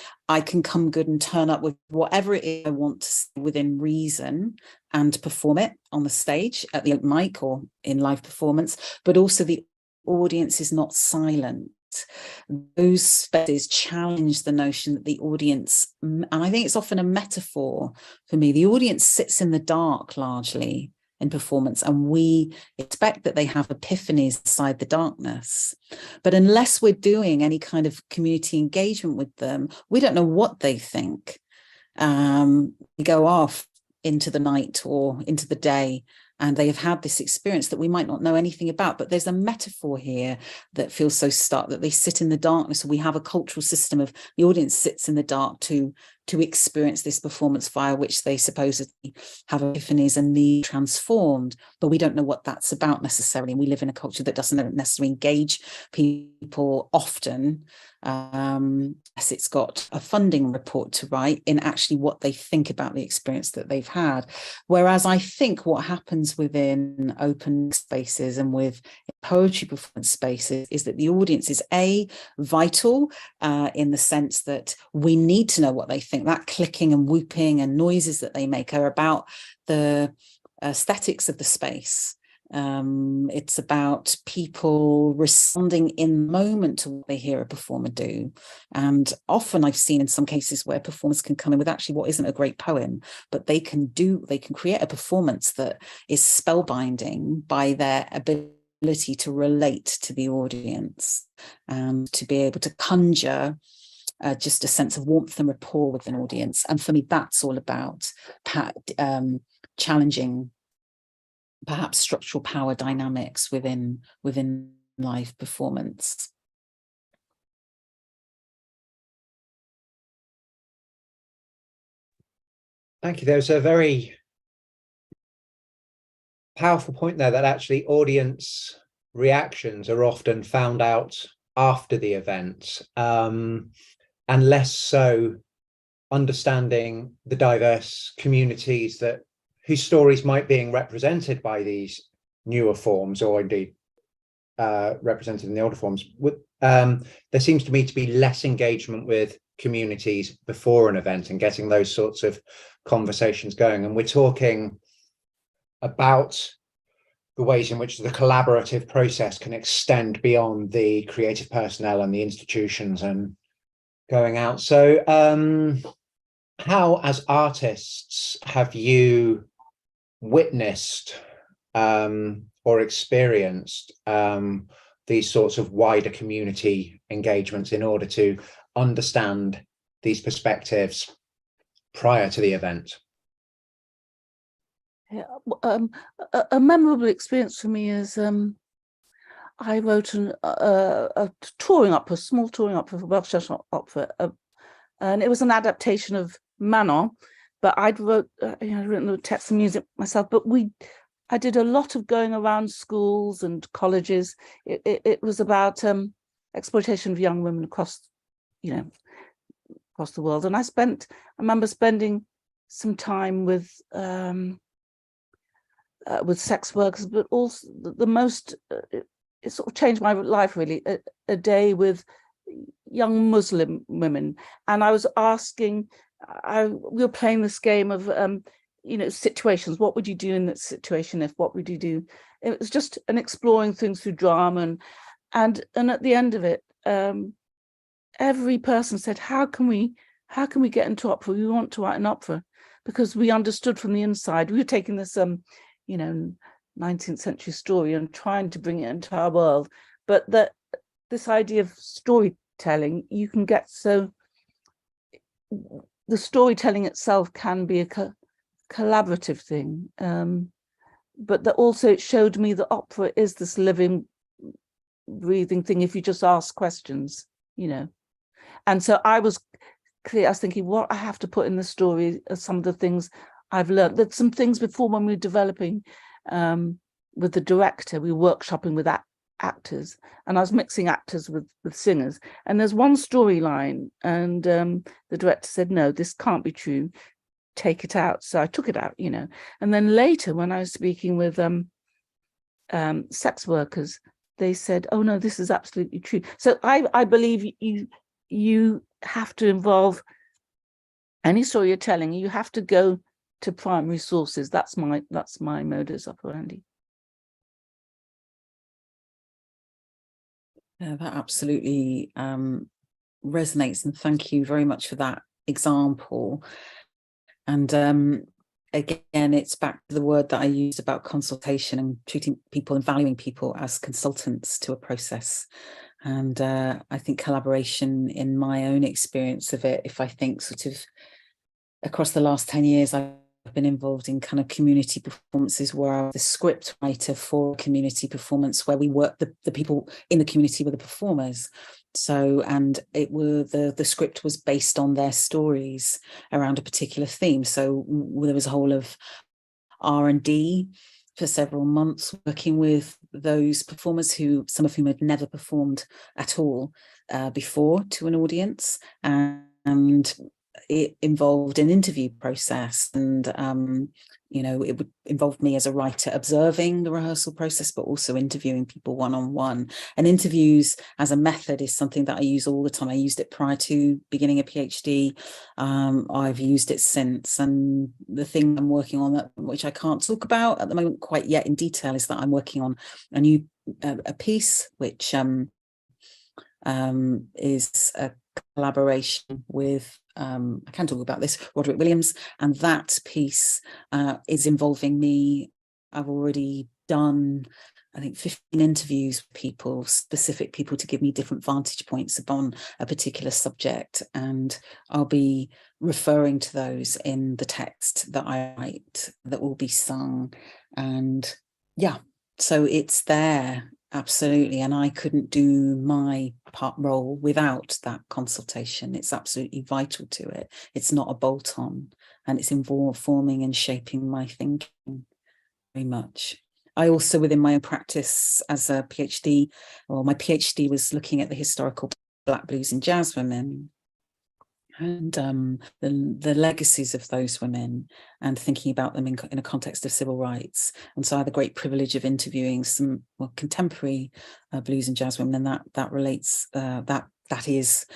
can come good and turn up with whatever it is I want to say within reason and perform it on the stage at the open mic or in live performance, but also the audience is not silent. Those spaces challenge the notion that the audience, and I think it's often a metaphor for me, the audience sits in the dark largely in performance, and we expect that they have epiphanies inside the darkness. But unless we're doing any kind of community engagement with them, we don't know what they think. We go off into the night or into the day, and they have had this experience that we might not know anything about. But there's a metaphor here that feels so stark, that they sit in the darkness. We have a cultural system of the audience sits in the dark to experience this performance via which they supposedly have epiphanies and need transformed. But we don't know what that's about necessarily. And we live in a culture that doesn't necessarily engage people often, as it's got a funding report to write in actually what they think about the experience that they've had. Whereas I think what happens within open spaces and with poetry performance spaces is that the audience is vital in the sense that we need to know what they think. That clicking and whooping and noises that they make are about the aesthetics of the space. It's about people responding in the moment to what they hear a performer do. And often I've seen in some cases where performers can come in with actually what isn't a great poem, but they can create a performance that is spellbinding by their ability to relate to the audience and to be able to conjure just a sense of warmth and rapport with an audience. And for me, that's all about challenging perhaps structural power dynamics within live performance. Thank you. There's a very powerful point there, that actually audience reactions are often found out after the event, and less so understanding the diverse communities whose stories might be being represented by these newer forms, or indeed represented in the older forms. There seems to me to be less engagement with communities before an event and getting those sorts of conversations going. And we're talking about the ways in which the collaborative process can extend beyond the creative personnel and the institutions and going out. So how, as artists, have you witnessed or experienced these sorts of wider community engagements in order to understand these perspectives prior to the event? Yeah, a memorable experience for me is I wrote a touring opera, small touring opera for Welsh National Opera, and it was an adaptation of Manon, but I'd written the text and music myself. But I did a lot of going around schools and colleges. It was about exploitation of young women across the world, and I remember spending some time with sex workers, but also the most, it sort of changed my life really, a day with young Muslim women. And I was asking, we were playing this game of, situations. What would you do in that situation? What would you do? It was just an exploring things through drama. And at the end of it, every person said, how can we get into opera? We want to write an opera, because we understood from the inside. We were taking this 19th century story and trying to bring it into our world, but this idea of storytelling, you can get the storytelling itself can be a collaborative thing, but that also it showed me that opera is this living, breathing thing if you just ask questions, and so I was thinking, what I have to put in the story are some of the things I've learned. There's some things before, when we were developing with the director, we were workshopping with actors, and I was mixing actors with singers. And there's one storyline, and the director said, no, this can't be true, take it out. So I took it out, And then later, when I was speaking with sex workers, they said, oh no, this is absolutely true. So I believe you have to involve any story you're telling. You have to go to primary sources. That's my modus operandi. Yeah, that absolutely resonates, and thank you very much for that example. And again, it's back to the word that I used about consultation and treating people and valuing people as consultants to a process. And I think collaboration, in my own experience of it, if I think sort of across the last 10 years, I've been involved in kind of community performances where I was the script writer for a community performance, where we work, the people in the community were the performers. So, and it were the script was based on their stories around a particular theme. So there was a whole of R&D for several months, working with those performers, some of whom had never performed at all before to an audience, and it involved an interview process, and it would involve me as a writer observing the rehearsal process, but also interviewing people one-on-one. And interviews as a method is something that I use all the time. I used it prior to beginning a PhD. I've used it since, and the thing I'm working on, which I can't talk about at the moment quite yet in detail, is that I'm working on a new a piece which is a collaboration with I can talk about this, Roderick Williams, and that piece is involving me. I've already done, I think, 15 interviews with people, specific people, to give me different vantage points upon a particular subject, and I'll be referring to those in the text that I write that will be sung. And yeah, so it's there. Absolutely. And I couldn't do my role without that consultation. It's absolutely vital to it. It's not a bolt-on, and it's informing and shaping my thinking very much. I also, within my own practice as a PhD, my PhD was looking at the historical Black blues and jazz women, and the legacies of those women, and thinking about them in a context of civil rights. And so I had the great privilege of interviewing some contemporary blues and jazz women, and that relates, that is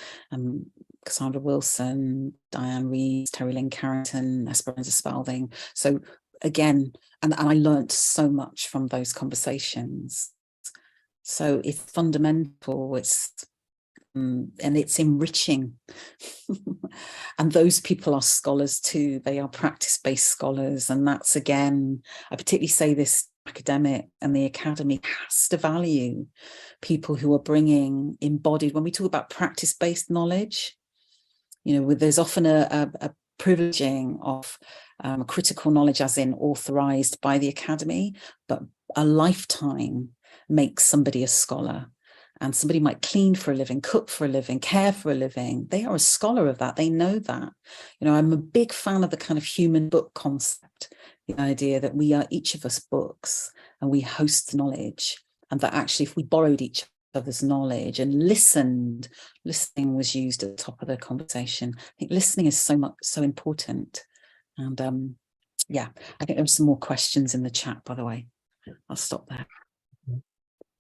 Cassandra Wilson, Diane Reeves, Terry Lynn Carrington, Esperanza Spalding. So again, and I learned so much from those conversations. So it's fundamental, and it's enriching. And those people are scholars too. They are practice-based scholars. And that's, again, I particularly say this, academic, and the academy has to value people who are bringing embodied, when we talk about practice-based knowledge, you know, there's often a privileging of critical knowledge as in authorized by the academy, but a lifetime makes somebody a scholar. And somebody might clean for a living, cook for a living, care for a living. They are a scholar of that. They know that. You know, I'm a big fan of the kind of human book concept, the idea that we are each of us books and we host knowledge, and that actually if we borrowed each other's knowledge and listening was used at the top of the conversation. I think listening is so important. And yeah, I think there were some more questions in the chat, by the way. I'll stop there.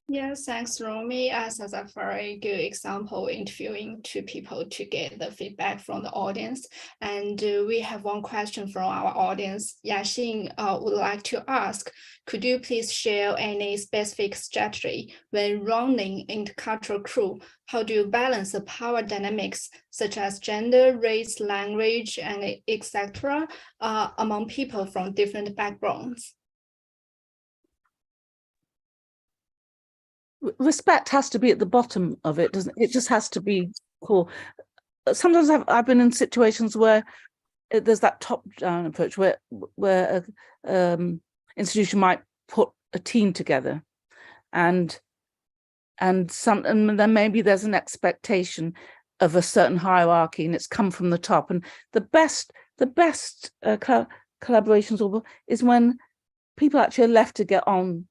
Yes, thanks, Romy. As a very good example, interviewing two people to get the feedback from the audience. And we have one question from our audience. Yaxing would like to ask, could you please share any specific strategy when running intercultural crew? How do you balance the power dynamics such as gender, race, language, and etc. Among people from different backgrounds? Respect has to be at the bottom of it, doesn't it? It just has to be cool. Sometimes I've been in situations where there's that top-down approach where an institution might put a team together, and then maybe there's an expectation of a certain hierarchy, and it's come from the top. And the best collaborations is when people actually are left to get on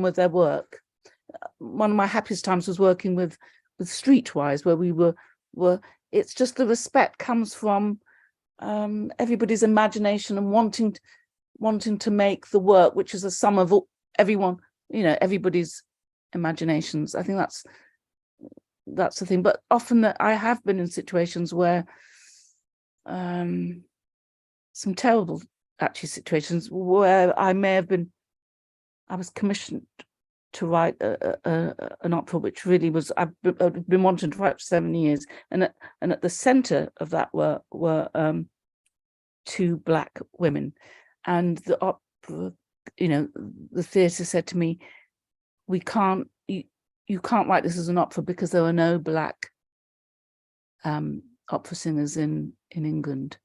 with their work. One of my happiest times was working with Streetwise, where we were it's just the respect comes from everybody's imagination and wanting to make the work, which is a sum of everyone, you know, everybody's imaginations. I think that's the thing. But often that I have been in situations where some terrible actually situations where I was commissioned to write an opera, which really was, I've been wanting to write for 7 years, and at the centre of that were two Black women, and the opera, you know, the theatre said to me, you can't write this as an opera because there are no Black opera singers in England.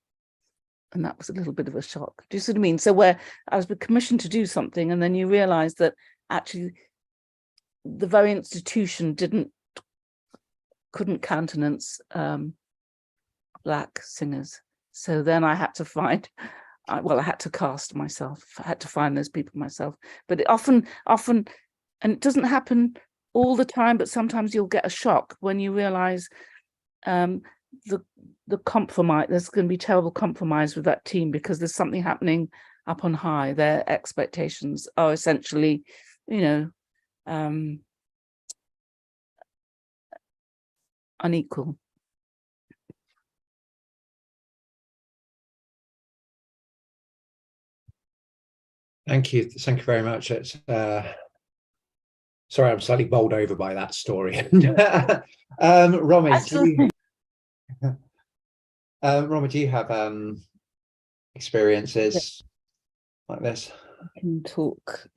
And that was a little bit of a shock. Do you see what I mean? So where I was commissioned to do something, and then you realise that actually the very institution couldn't countenance Black singers. So then I had to I had to cast myself. I had to find those people myself. But it often, and it doesn't happen all the time, but sometimes you'll get a shock when you realise the compromise. There's going to be terrible compromise with that team because there's something happening up on high. Their expectations are essentially, you know, unequal. Thank you very much. It's sorry, I'm slightly bowled over by that story. Romy, do you have experiences like this? I can talk.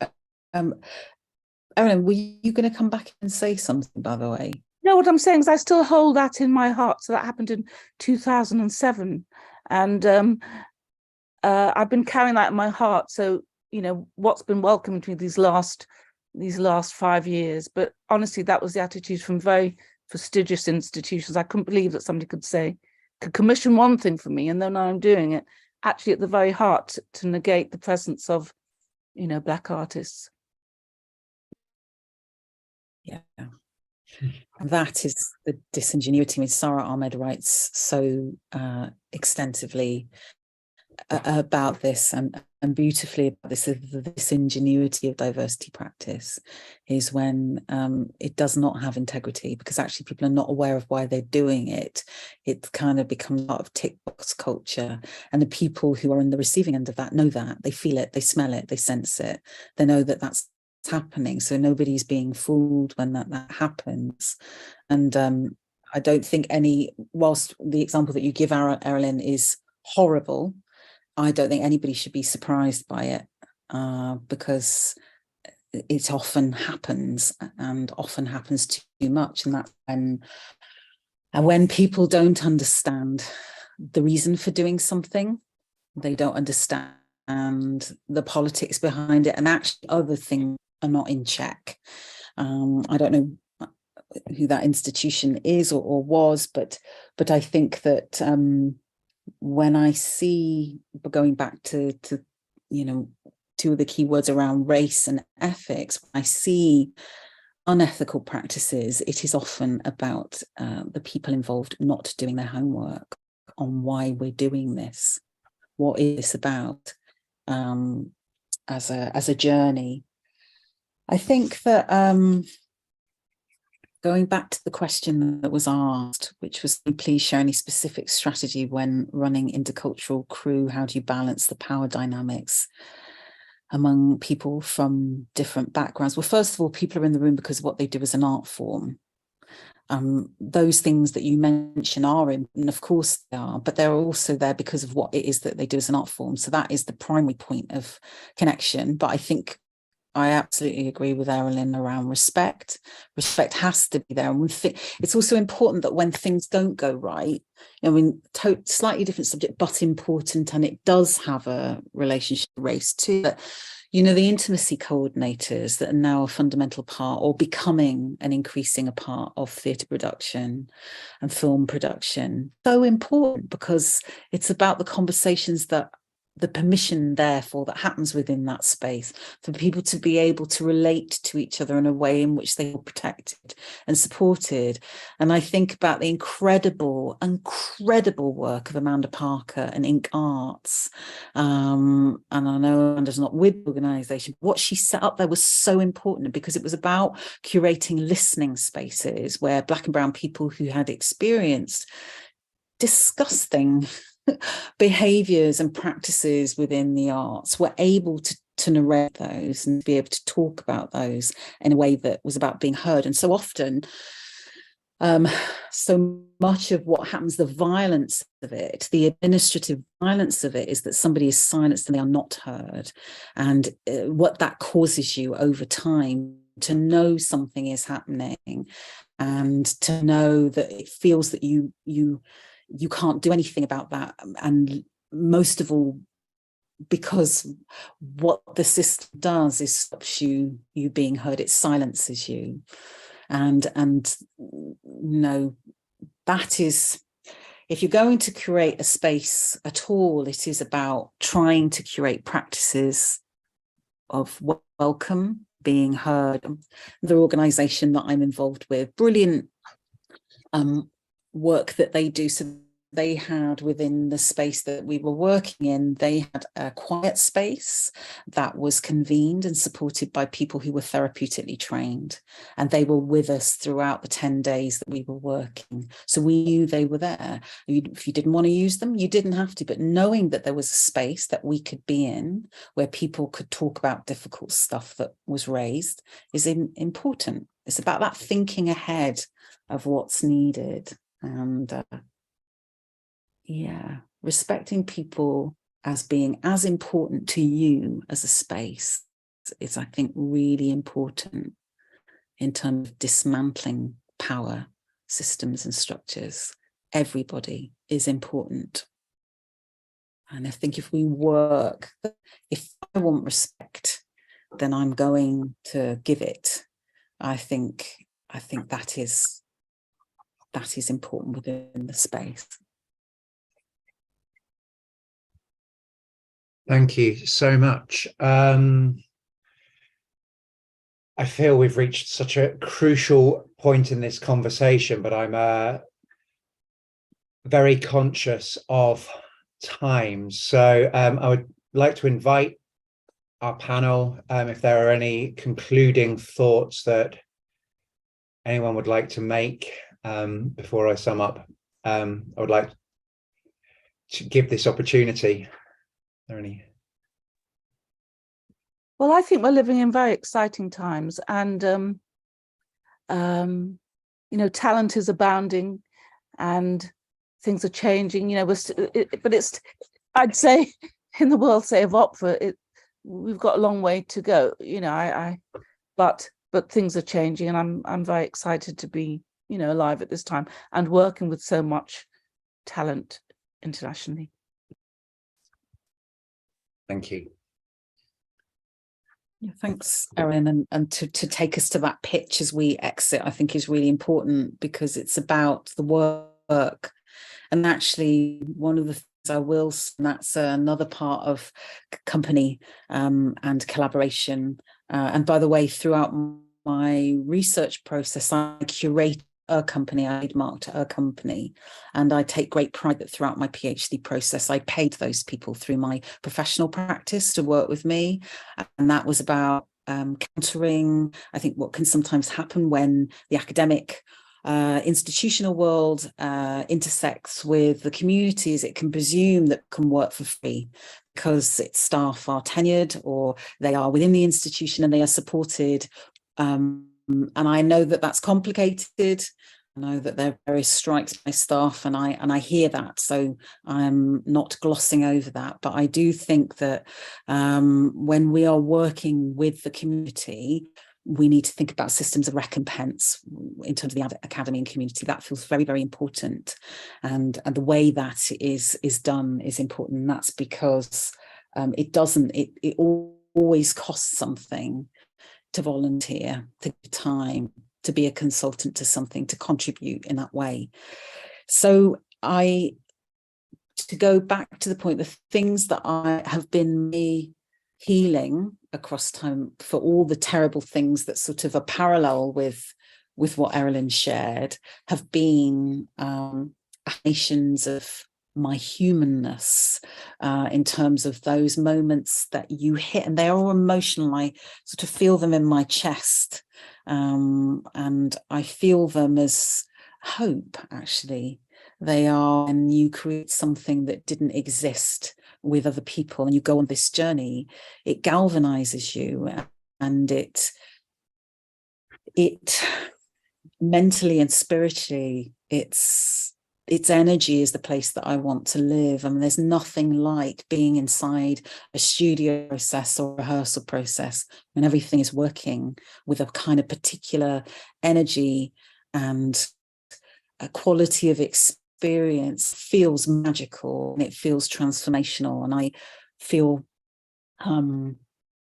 Erin, were you going to come back and say something, by the way? No, what I'm saying is I still hold that in my heart. So that happened in 2007, and I've been carrying that in my heart. So, you know, what's been welcomed to me these last 5 years. But honestly, that was the attitude from very prestigious institutions. I couldn't believe that somebody could commission one thing for me, and then I'm doing it actually at the very heart to negate the presence of, you know, Black artists. Yeah. And that is the disingenuity. I mean, Sarah Ahmed writes so extensively about this and beautifully about this ingenuity of diversity practice is when it does not have integrity, because actually people are not aware of why they're doing it. It kind of becomes part of tick box culture, and the people who are in the receiving end of that know that, they feel it, they smell it, they sense it, they know that that's happening. So nobody's being fooled when that happens. And I don't think whilst the example that you give, Arilyn, is horrible, I don't think anybody should be surprised by it, because it often happens, and often happens too much. And when people don't understand the reason for doing something, they don't understand the politics behind it, and actually other things are not in check. I don't know who that institution is or was, but I think that when I see, going back to two of the key words around race and ethics, when I see unethical practices, it is often about the people involved not doing their homework on why we're doing this. What is this about as a journey? I think that going back to the question that was asked, which was, please share any specific strategy when running intercultural crew. How do you balance the power dynamics among people from different backgrounds? Well, first of all, people are in the room because of what they do as an art form. Those things that you mention are in, and of course they are, but they're also there because of what it is that they do as an art form. So that is the primary point of connection. But I think I absolutely agree with Arilyn around respect. Respect has to be there. And it's also important that when things don't go right, slightly different subject, but important, and it does have a relationship to race too. But, the intimacy coordinators that are now a fundamental part, or becoming an increasing a part of theatre production and film production, so important, because it's about the conversations that the permission, therefore, that happens within that space for people to be able to relate to each other in a way in which they feel protected and supported. And I think about the incredible work of Amanda Parker and Ink Arts. And I know Amanda's not with the organisation. What she set up there was so important, because it was about curating listening spaces where Black and brown people who had experienced disgusting behaviours and practices within the arts were able to narrate those and be able to talk about those in a way that was about being heard. And so often, so much of what happens, the violence of it, the administrative violence of it, is that somebody is silenced and they are not heard. And what that causes you over time to know something is happening, and to know that it feels that you can't do anything about that. And most of all, because what the system does is stops you being heard, it silences you. And that is, if you're going to curate a space at all, it is about trying to curate practices of welcome, being heard. The organisation that I'm involved with, brilliant work that they do. So they had, within the space that we were working in, they had a quiet space that was convened and supported by people who were therapeutically trained, and they were with us throughout the 10 days that we were working. So we knew they were there. If you didn't want to use them, you didn't have to, but knowing that there was a space that we could be in where people could talk about difficult stuff that was raised is important. It's about that thinking ahead of what's needed. And respecting people as being as important to you as a space is, I think, really important in terms of dismantling power systems and structures. Everybody is important. And I think if we work, if I want respect, then I'm going to give it. I think that is important within the space. Thank you so much. I feel we've reached such a crucial point in this conversation, but I'm very conscious of time. So I would like to invite our panel, if there are any concluding thoughts that anyone would like to make before I sum up. I would like to give this opportunity. Are there any? Well, I think we're living in very exciting times, and you know, talent is abounding, and things are changing. You know, but it's, I'd say, in the world, say, of opera, we've got a long way to go. You know, but things are changing, and I'm very excited to be, you know, alive at this time and working with so much talent internationally. Thank you. Yeah, thanks, Erin. And to take us to that pitch as we exit, I think is really important, because it's about the work. And actually, one of the things I will, and that's another part of company and collaboration. And by the way, throughout my research process, I curate a company, I trademarked a company, and I take great pride that throughout my PhD process, I paid those people through my professional practice to work with me. And that was about countering, I think, what can sometimes happen when the academic institutional world intersects with the communities. It can presume that can work for free because its staff are tenured, or they are within the institution and they are supported. And I know that that's complicated. I know that there are various strikes by staff, and I hear that, so I'm not glossing over that. But I do think that when we are working with the community, we need to think about systems of recompense in terms of the academy and community. That feels very, very important, and the way that is done is important. And that's because it always costs something to volunteer, to give time, to be a consultant to something, to contribute in that way. So to go back to the point, the things that I have been me healing across time, for all the terrible things that sort of are parallel with what Erin shared, have been affirmations of my humanness, in terms of those moments that you hit, and they are all emotional. I sort of feel them in my chest, and I feel them as hope. Actually, they are, and you create something that didn't exist with other people, and you go on this journey. It galvanizes you, and it mentally and spiritually, its energy is the place that I want to live. I mean, there's nothing like being inside a studio process or rehearsal process when everything is working with a kind of particular energy, and a quality of experience feels magical, and it feels transformational. And I feel,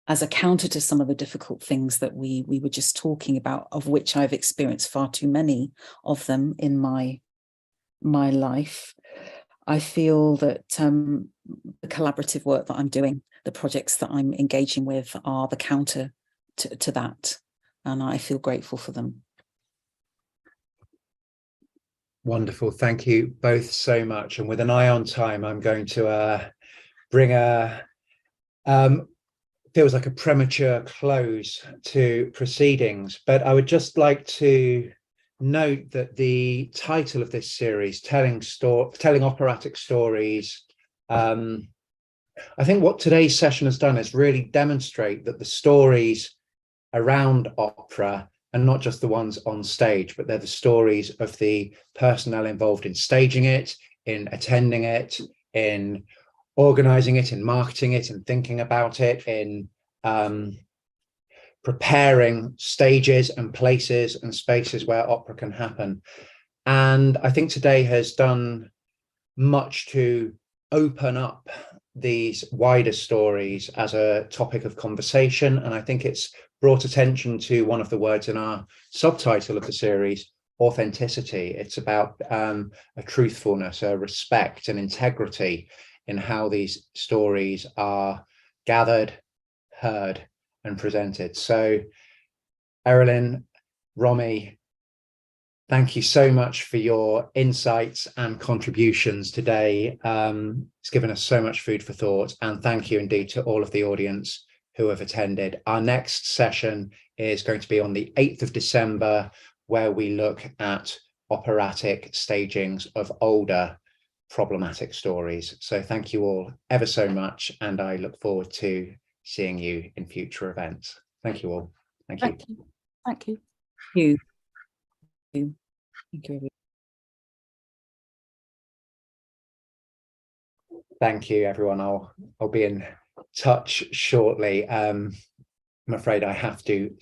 as a counter to some of the difficult things that we were just talking about, of which I've experienced far too many of them in my life, I feel that the collaborative work that I'm doing, the projects that I'm engaging with, are the counter to that, and I feel grateful for them. Wonderful. Thank you both so much. And with an eye on time, I'm going to bring feels like a premature close to proceedings, but I would just like to note that the title of this series, telling operatic stories, I think what today's session has done is really demonstrate that the stories around opera are not just the ones on stage, but they're the stories of the personnel involved in staging it, in attending it, in organizing it, in marketing it, and thinking about it, in preparing stages and places and spaces where opera can happen. And I think today has done much to open up these wider stories as a topic of conversation. And I think it's brought attention to one of the words in our subtitle of the series, authenticity. It's about a truthfulness, a respect, and integrity in how these stories are gathered, heard, and presented. So, Erin, Romy, Thank you so much for your insights and contributions today. It's given us so much food for thought, and thank you indeed to all of the audience who have attended. Our next session is going to be on the 8th of December, where we look at operatic stagings of older problematic stories. So thank you all ever so much, and I look forward to seeing you in future events. Thank you all. Thank you. Thank you. Thank you. Thank you. Thank you. Thank you, everyone. I'll be in touch shortly. I'm afraid I have to